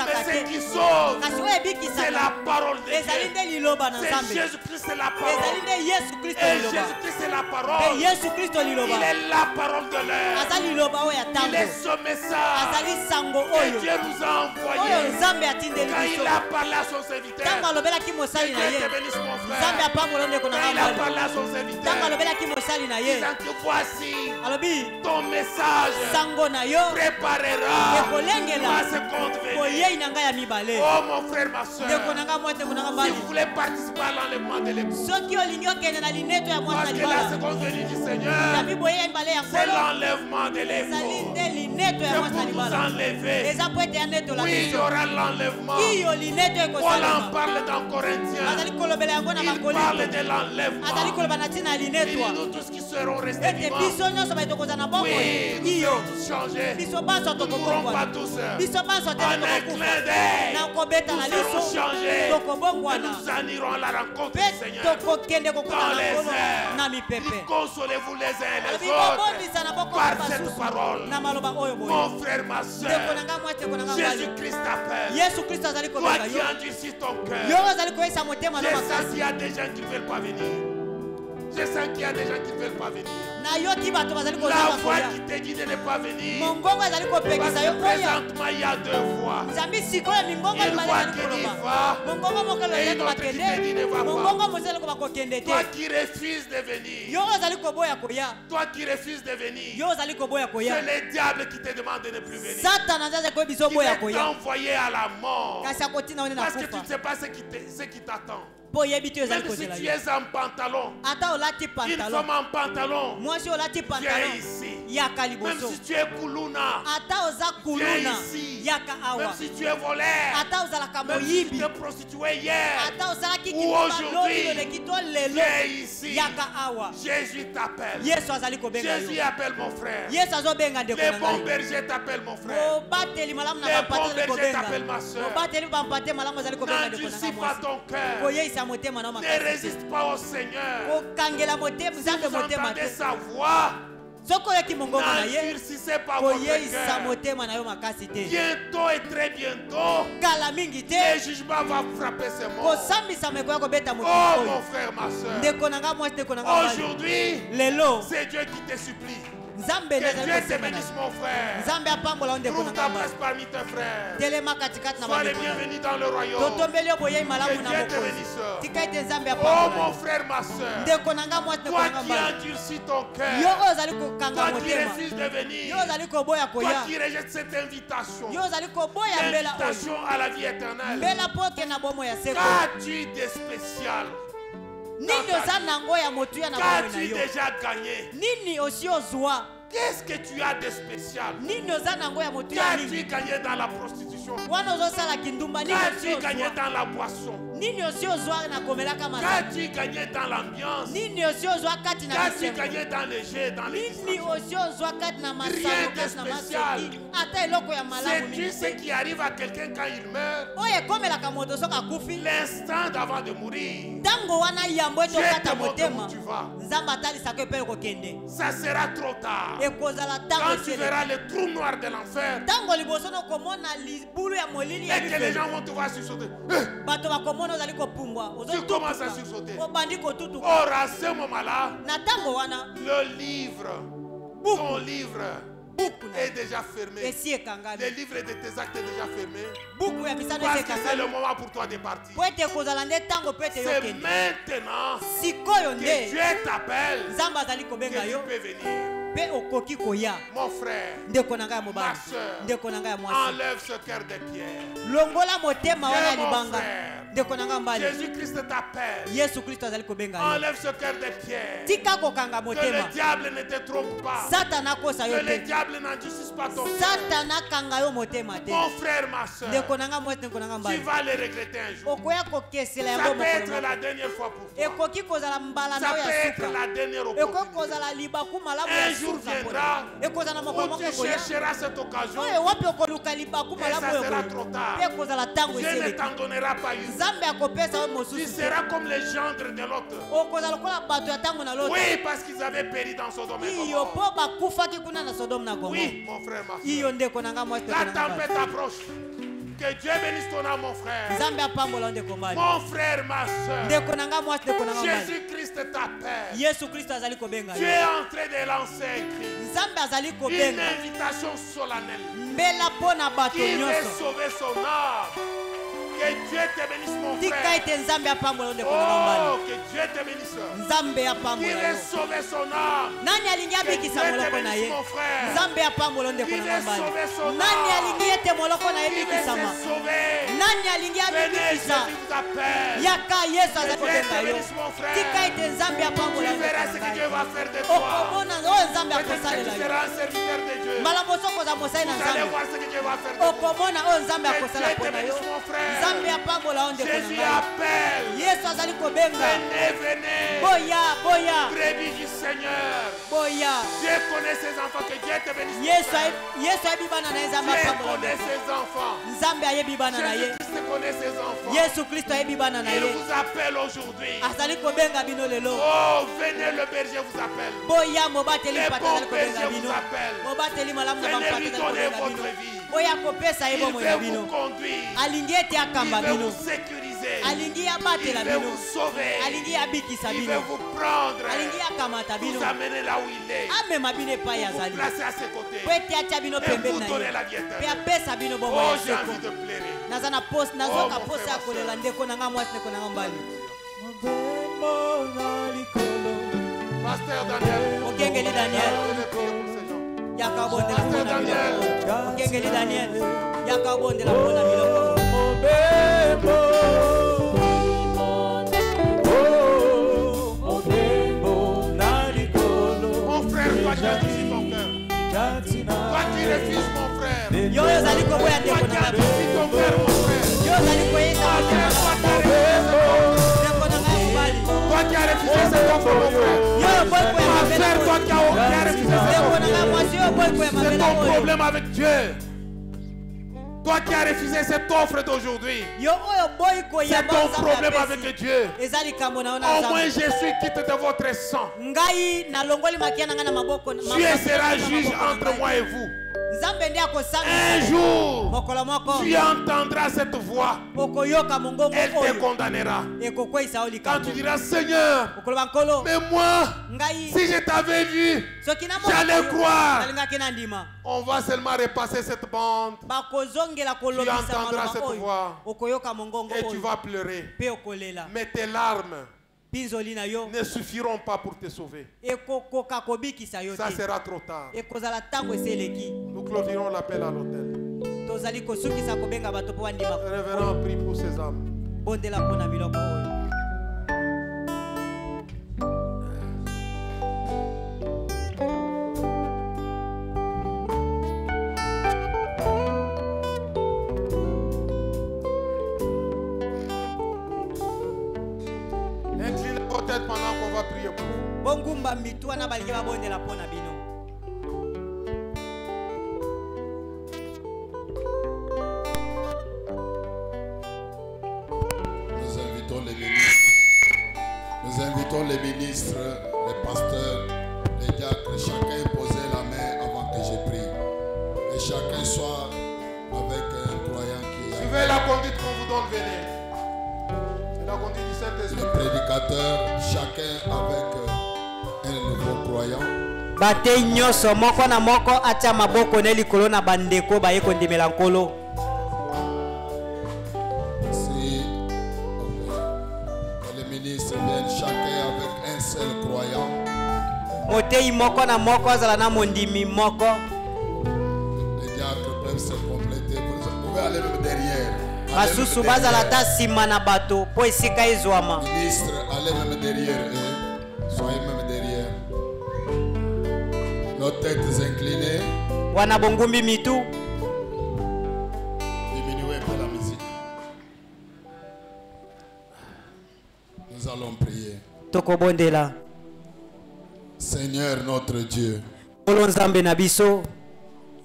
Mais ce qui sauve, c'est la parole de Dieu. C'est Jésus-Christ, c'est la parole. Et Jésus-Christ, c'est la parole. Il est la parole de l'air. Il est ce message que Dieu nous a envoyé. Quand il a parlé à son serviteur, que Dieu te bénisse, mon frère. Quand il a parlé à son serviteur, disant que voici ton message préparera ma seconde venue. Oh mon frère, ma soeur, si vous voulez participer à l'enlèvement de l'époux, parce que la seconde venue du Seigneur, c'est l'enlèvement de l'époux. C'est pour vous enlever. Oui, il y aura l'enlèvement. Paul en parle dans Corinthiens. Il parle de l'enlèvement. Il dit nous tous qui serons restés vivants. Oui, nous serons tous changés. Nous ne mourrons pas tous. En un clin d'œil, nous serons changés. Et nous en irons à la rencontre du Seigneur. Dans les airs, consolez-vous les uns et les autres par cette parole. Mon frère, ma soeur, Jésus-Christ t'appelle. Toi qui endurcis ton cœur, je sens qu'il y a des gens qui ne veulent pas venir. Je sens qu'il y a des gens qui ne veulent pas venir. La voix qui te dit de ne pas venir. Parce que présentement, il y a deux voix. Une voix qui dit va et une autre qui te dit ne va pas. Toi qui refuses de venir. Toi qui refuses de venir. C'est le diable qui te demande de ne plus venir. Qui veut t'envoyer à la mort. Parce que tu ne sais pas ce qui t'attend. Même si tu es en pantalon, une femme en pantalon, viens ici. Même si tu es Kuluna, viens ici. Même si tu es voleur, même si tu es prostitué hier ou aujourd'hui, viens ici. Jésus t'appelle. Jésus appelle mon frère. Les bons bergers t'appellent mon frère. Les bons bergers t'appellent ma soeur. N'endurcis pas ton cœur. Ne résiste pas au Seigneur. Si vous entendez sa voix, n'endurcissez pas votre cœur. Bientôt et très bientôt, le jugement va frapper ce monde. Oh mon frère, ma soeur, aujourd'hui, c'est Dieu qui te supplie. Que Dieu te bénisse, mon frère. Trouve ta place parmi tes frères. Sois les bienvenus dans le royaume. Que Dieu te bénisse. Oh mon frère, ma soeur, toi qui endurcis ton cœur, toi qui refuses de venir, toi qui rejettes cette invitation, l'invitation à la vie éternelle, qu'as-tu de spécial? Qu'as-tu déjà gagné? Qu'est-ce que tu as de spécial? Qu'as-tu gagné dans la prostitution? Qu'as-tu gagné dans la boisson? Qu'as-tu gagné dans l'ambiance? Qu'as-tu gagné dans les jeux, dans les distractions? Rien de spécial. Sais-tu ce qui arrive à quelqu'un quand il meurt? L'instant d'avant de mourir, Dieu te montre où tu vas. Ça sera trop tard. Quand tu verras le trou noir de l'enfer et que les gens vont te voir sursauter, tu commences à sursauter. Or à ce moment-là, le livre, ton livre est déjà fermé. Le livre de tes actes est déjà fermé. Parce que c'est le moment pour toi de partir. C'est maintenant que Dieu t'appelle que tu peux venir. Mon frère, ma soeur, enlève ce cœur de pierre. Mon frère, Jésus-Christ t'appelle. Enlève ce cœur de pierre. Que le diable ne te trompe pas. Que le diable n'endurcisse pas ton cœur. Mon frère, ma soeur, tu vas le regretter un jour. Ça peut être la dernière fois pour toi. Ça peut être la dernière opportunité. Un jour viendra où tu chercheras cette occasion et ça sera trop tard. Dieu ne t'en donnera pas une. Tu seras comme les gendres de l'autre. Oui, parce qu'ils avaient péri dans Sodome et Gomorrhe. Oui, mon frère, ma soeur. La tempête approche. Que Dieu bénisse ton âme, mon frère. Mon frère, ma soeur. Jésus-Christ t'appelle. Dieu est en train de lancer un cri. Une invitation solennelle. Qui veut sauver son âme. Que Dieu te bénisse, mon frère. Oh, que Dieu te bénisse. Qui veut sauver son âme. Que Dieu te bénisse, mon frère. Qui veut sauver son âme. Qui veut se sauver. Venez, Jésus vous appelle. Que Dieu te bénisse, mon frère. Tu verras ce que Dieu va faire de toi. Peut-être que tu seras un serviteur de Dieu. Vous allez voir ce que Dieu va faire de toi. Que Dieu te bénisse, mon frère. Jésus appelle. Venez, venez. Brebis du Seigneur. Dieu connaît ses enfants. Que Dieu te bénisse. Dieu connaît ses enfants. Jésus-Christ connaît ses enfants. Il vous appelle aujourd'hui. Oh, venez, le berger vous appelle. Le bon berger vous appelle. Venez lui donner votre vie. Il veut vous conduire. Il veut vous sécuriser. Il veut vous sauver. Il veut vous prendre. Vous amener là où il est. Vous placer à ses côtés. Et vous donner la vie éternelle. Oh, j'ai envie de pleurer. Pasteur Daniel. Pasteur Daniel. Mon frère, toi qui endurcis ton cœur. Toi qui refuses, mon frère. Toi qui endurcis ton cœur, mon frère. Toi qui as refusé cet offre, mon frère. Ma frère, toi qui as refusé cette offre. C'est ton problème avec Dieu. Toi qui as refusé cette offre d'aujourd'hui, c'est ton problème avec Dieu. Au moins Jésus quitte de votre sang. Dieu sera juge entre moi et vous. Un jour, tu entendras cette voix. Elle te condamnera. Quand tu diras, Seigneur, mais moi, si je t'avais vu, j'allais croire. On va seulement repasser cette bande. Tu entendras cette voix et tu vas pleurer. Mais tes larmes ne suffiront pas pour te sauver. Ça sera trop tard. Nous clôturons l'appel à l'autel. Révérend, prie pour ces âmes. Inclinez vos têtes pendant qu'on va prier pour vous. Nous invitons les ministres, les pasteurs, les diacres, chacun poser la main avant que je prie. Et chacun soit avec un croyant qui est. Suivez la conduite qu'on vous donne, venez. C'est la conduite du Saint-Esprit. Le prédicateur, chacun avec un nouveau croyant. Bate nyoso moko na moko atia maboko ne likolo na bandeko ba yeko ndimela nkolo. Si les ministres viennent chacun avec un seul croyant. Motei moko na moko azala na mondimi moko. Les diacres peuvent se compléter. Vous pouvez aller même derrière. Masusu bazala ta sima na bato po esika ezwama. Ministre, allez même derrière eux. Soyez même derrière. Nos têtes inclinées. Wana bongumbi mitu. Diminuez un peu la musique. Nous allons prier. Tokobondela. Seigneur notre Dieu. Olonzambe na biso.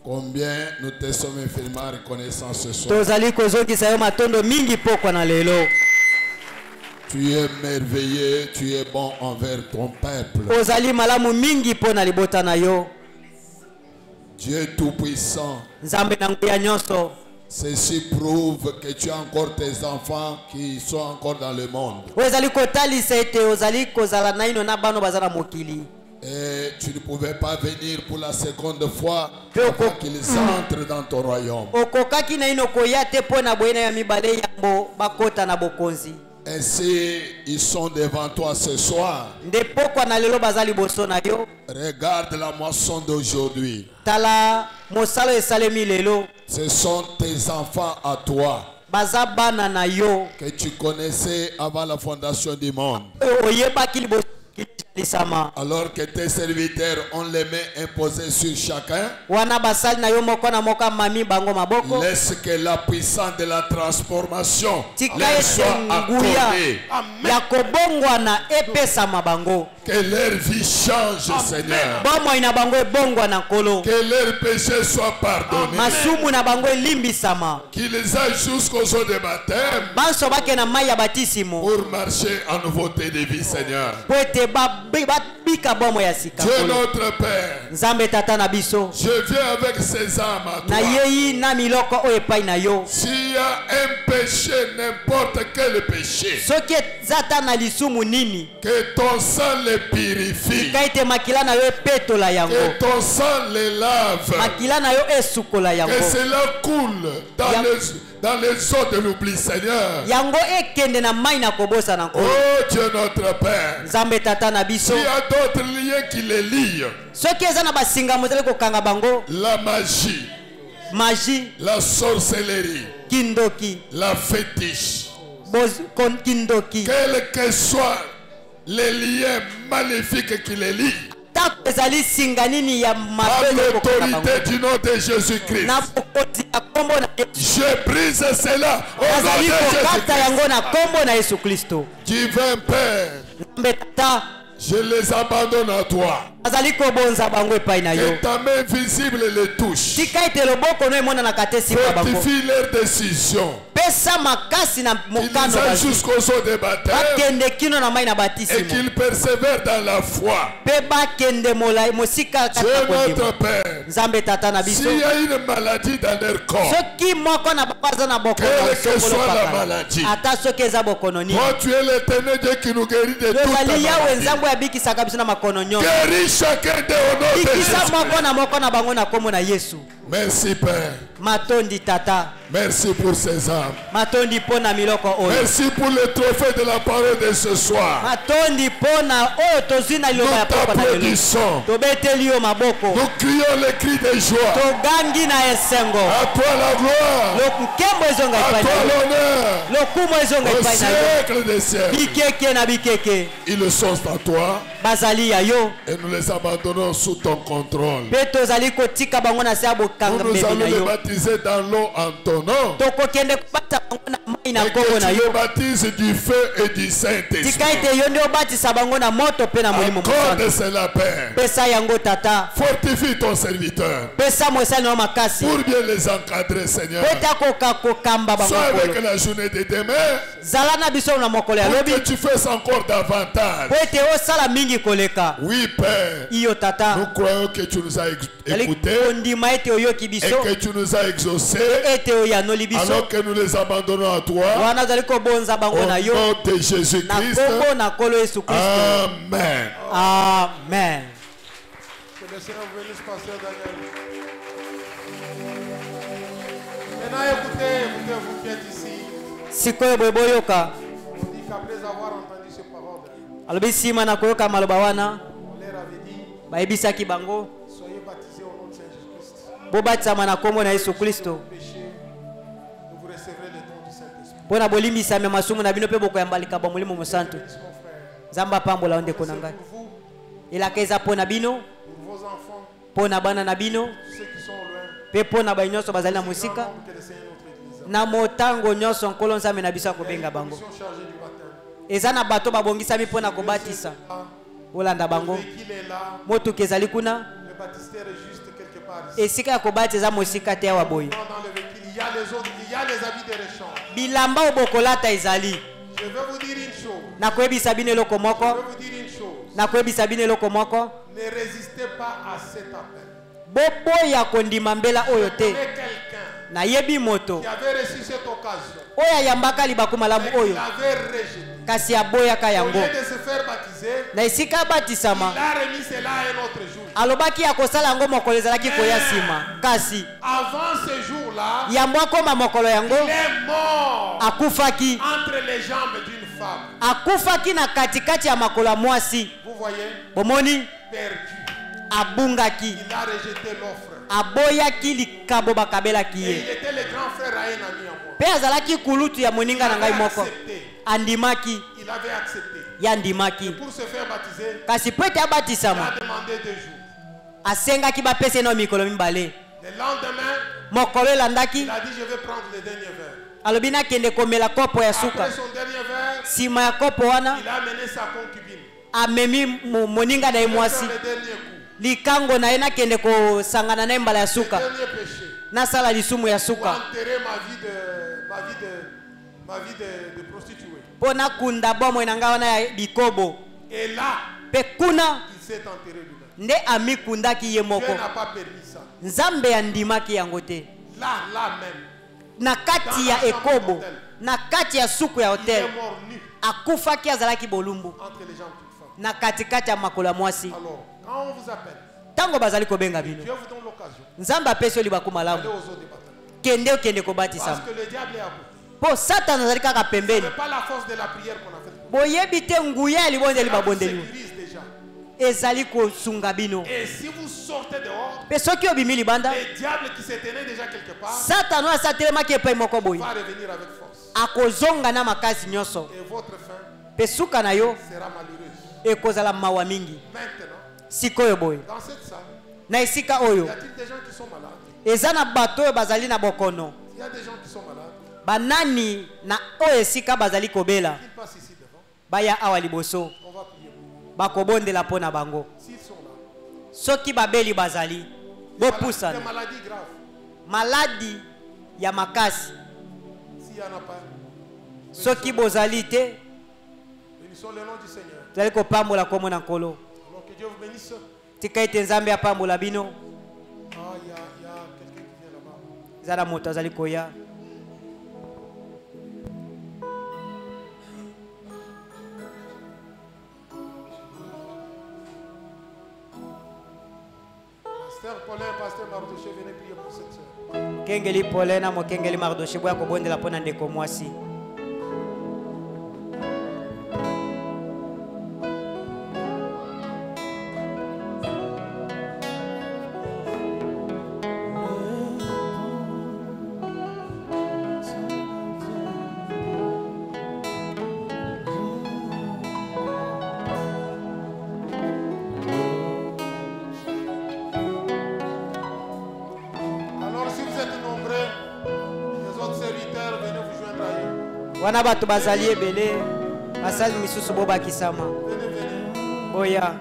Combien nous te sommes infiniment reconnaissants ce soir. Tozali kozongisa yo matondo mingi pokwa na lelo. Tu es merveilleux, tu es bon envers ton peuple. Ozali malamu mingi pona libota na yo. Dieu tout-puissant. Nzambe na nguya nyonso. Ceci prouve que tu as encore tes enfants qui sont encore dans le monde. Ozali kotalisa ete ozali kozala naino na bano bazana mokili. Et tu ne pouvais pas venir pour la seconde fois pour qu'ils entrent dans ton royaume. Okokaki na ino koyate pona boyena ya mibale yambo bakota na bokonzi. Ainsi, ils sont devant toi ce soir. Regarde la moisson d'aujourd'hui. Ce sont tes enfants à toi que tu connaissais avant la fondation du monde. Alors que tes serviteurs ont les mains imposées sur chacun, laisse que la puissance de la transformation leur soit accordée. Que leur vie change, Seigneur. Que leur péché soit pardonné. Qu'ils aillent jusqu'au jour de baptême pour marcher en nouveauté de vie, Seigneur. Dieu notre Père, je viens avec ces âmes à toi. S'il y a un péché, n'importe quel péché, que ton sang les purifie, que ton sang les lave, que cela coule dans les eaux de l'oubli, Seigneur. Oh Dieu notre Père, s'il y a d'autres liens qui les lient, la magie, la sorcellerie, la fétiche, quels que soient les liens maléfiques qui les lient, par l'autorité du nom de Jésus-Christ, je brise cela au nom de Jésus-Christ. Divin Père, Je les abandonne à toi. Que ta main visible les touche. Fortifie leurs décisions. Qu'ils aillent jusqu'au saut des baptêmes et qu'ils persévèrent dans la foi. Dieu notre Père, s'il y a une maladie dans leur corps, quelle que soit la maladie, toi tu es l'Éternel Dieu qui nous guérit de toute maladie. Guéris chacun de nos de Jésus. Merci Père. Merci pour ces âmes. Merci pour le trophée de la parole de ce soir. Nous t'applaudissons. Nous crions les cris de joie. À toi la gloire. À toi l'honneur. Au siècle des siècles. Ils sont à toi. Et nous les abandonnons sous ton contrôle. Nous allons les baptiser dans l'eau en ton nom. Et que tu les baptises du feu et du Saint-Esprit. Accorde cela, Père. Fortifie ton serviteur. Pour bien les encadrer, Seigneur. Sois avec la journée de demain. Pour que tu fasses encore davantage. Oui, Père. Nous croyons que tu nous as écoutés et que tu nous as exaucés alors que nous les abandonnons à toi. Au nom de Jésus-Christ. Amen. Amen. Que le Seigneur vous bénisse, pasteur Daniel. Maintenant, écoutez, vous qui êtes ici. On dit qu'après avoir entendu ces paroles, on leur avait dit, soyez baptisés au nom de Jésus-Christ. Péché, vous recevrez le don du Saint-Esprit. Zamba pambola onde konanga. Ilakeza pona bino. Vos enfants. Pona bana na bino. Ceux qui sont loin. Pe pona ba nyonso bazali na musika. Na motango nyonso nkolo nzambe na biso kobenga bango. Eza na bato babongisa mi pona kobatisa. Olanda bango. Moto kezali kuna. Le baptistère est juste quelque part ici. Esika ya kobatiza musika te wa boy. Il y a les autres, il y a les habits des réchamps. Bilamba obokolata ezali. Je vais vous dire une chose. Na kwebisa bino eloko moko. Je vais vous dire une chose. Na kwebisa bino eloko moko. Ne résistez pas à cet appel. Bobo ya kondima mbela oyo te. Na yebi moto. Qui avait reçu cette occasion. Oya yambaka libaku malamu oyo. Il avait rejeté. Kasi aboya ka yango. Au lieu de se faire baptiser. Na isika batisama. Il a remis cela à un autre jour. Alobaki ya kosala yango mokolo ezalaki koya sima. Kasi avant ce jour-là, yambo akoma mokolo yango. Il est mort. Akufaki. Entre les jambes d'une femme. Akufaki na katikati ya makolo mwasi. Vous voyez? Bomoni. Perdu. Abungaki. Il a rejeté l'offre. Aboyaki likabo bakabelaki ye. Il était le grand frère à un ami en moi. Pe azalaki kulutu ya moninga na ngai moko. Andimaki. Il avait accepté. Yandimaki. Pour se faire baptiser. Kasi pwete abatisama. Il a demandé 2 jours. Asengaki bapese no mikolo mibale. Le lendemain. Mokolo elandaki. Il a dit je vais prendre le dernier verre. Alobina kende komela kopo ya suka. Après son dernier verre. Sima ya kopo wana. Il a amené sa concubine. Amemi moninga na mwasi. Likango na ena kende ko sangana na mbala ya suka. Na sala lisumu ya suka. Ma vie de prostituée. Pona kunda bomo inanga wana ya bikobo. Et là, pekuna il s'est enterré lui-même. Nde ami kundaki ye moko. Dieu n'a pas permis ça. Nzambe andimaki yango te. Là même. Na kati ya ekobo. Na kati ya suku ya hotel. Il est mort nu. Akufaki azalaki bolumbu. Entre les jambes d'une femme. Na katikati ya makolo mwasi. Alors, quand on vous appelle. Tango bazali kobenga bino. Dieu vous donne l'occasion. Nzamba pesi libaku malamu. Kende kobatisa. Parce que le diable est à côté. Po Satan azali kaka pembeni. C'est pas la force de la prière qu'on a fait. Boyebi te nguya libonde libabondeli. Déjà. Ezali ko sunga bino. Et si vous sortez dehors, pe soki obimi libanda, le diable qui se tenait déjà quelque part, Satan wa satelemaki epai moko boyi. Va revenir avec force. Akozonga na makasi nyonso. Et votre fin pe suka na yo sera malheureuse. Ekozala mawa mingi. Maintenant, sikoyo boyi. dans cette salle, na esika oyo, y a-t-il des gens qui sont malades? Eza na bato bazali na bokono. Il y a des gens qui sont malades. Banani na oyo esika bazali kobela. Ils passent ici devant. Baya awa liboso. On va prier. bakobondela pona bango. S'ils sont là. Soki babeli bazali, bo pusana. Des maladies graves. Maladie ya makasi. S'il y en a pas. Soki bozali te. Bénissons le nom du Seigneur. Tali ko pambola komo na nkolo. Alors que Dieu vous bénisse. Tika ite nzambe apambola bino. Ah, il y a quelqu'un qui vient là-bas. Zala moto azali koya. Pasteur Paulin, Pasteur Mardoché, venez prier pour cette sœur. Kengeli Paulin na mokengeli Mardoché boya kobondela pona ndeko mwasi. Wana batu bazali ebele basali misusu bobakisama boya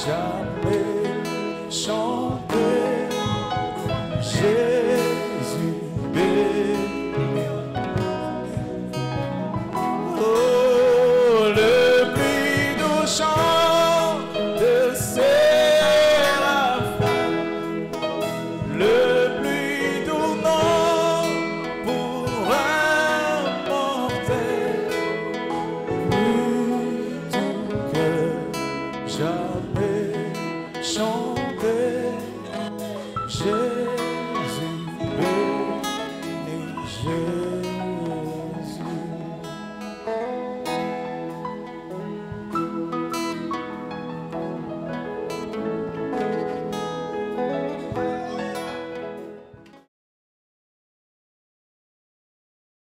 Jamais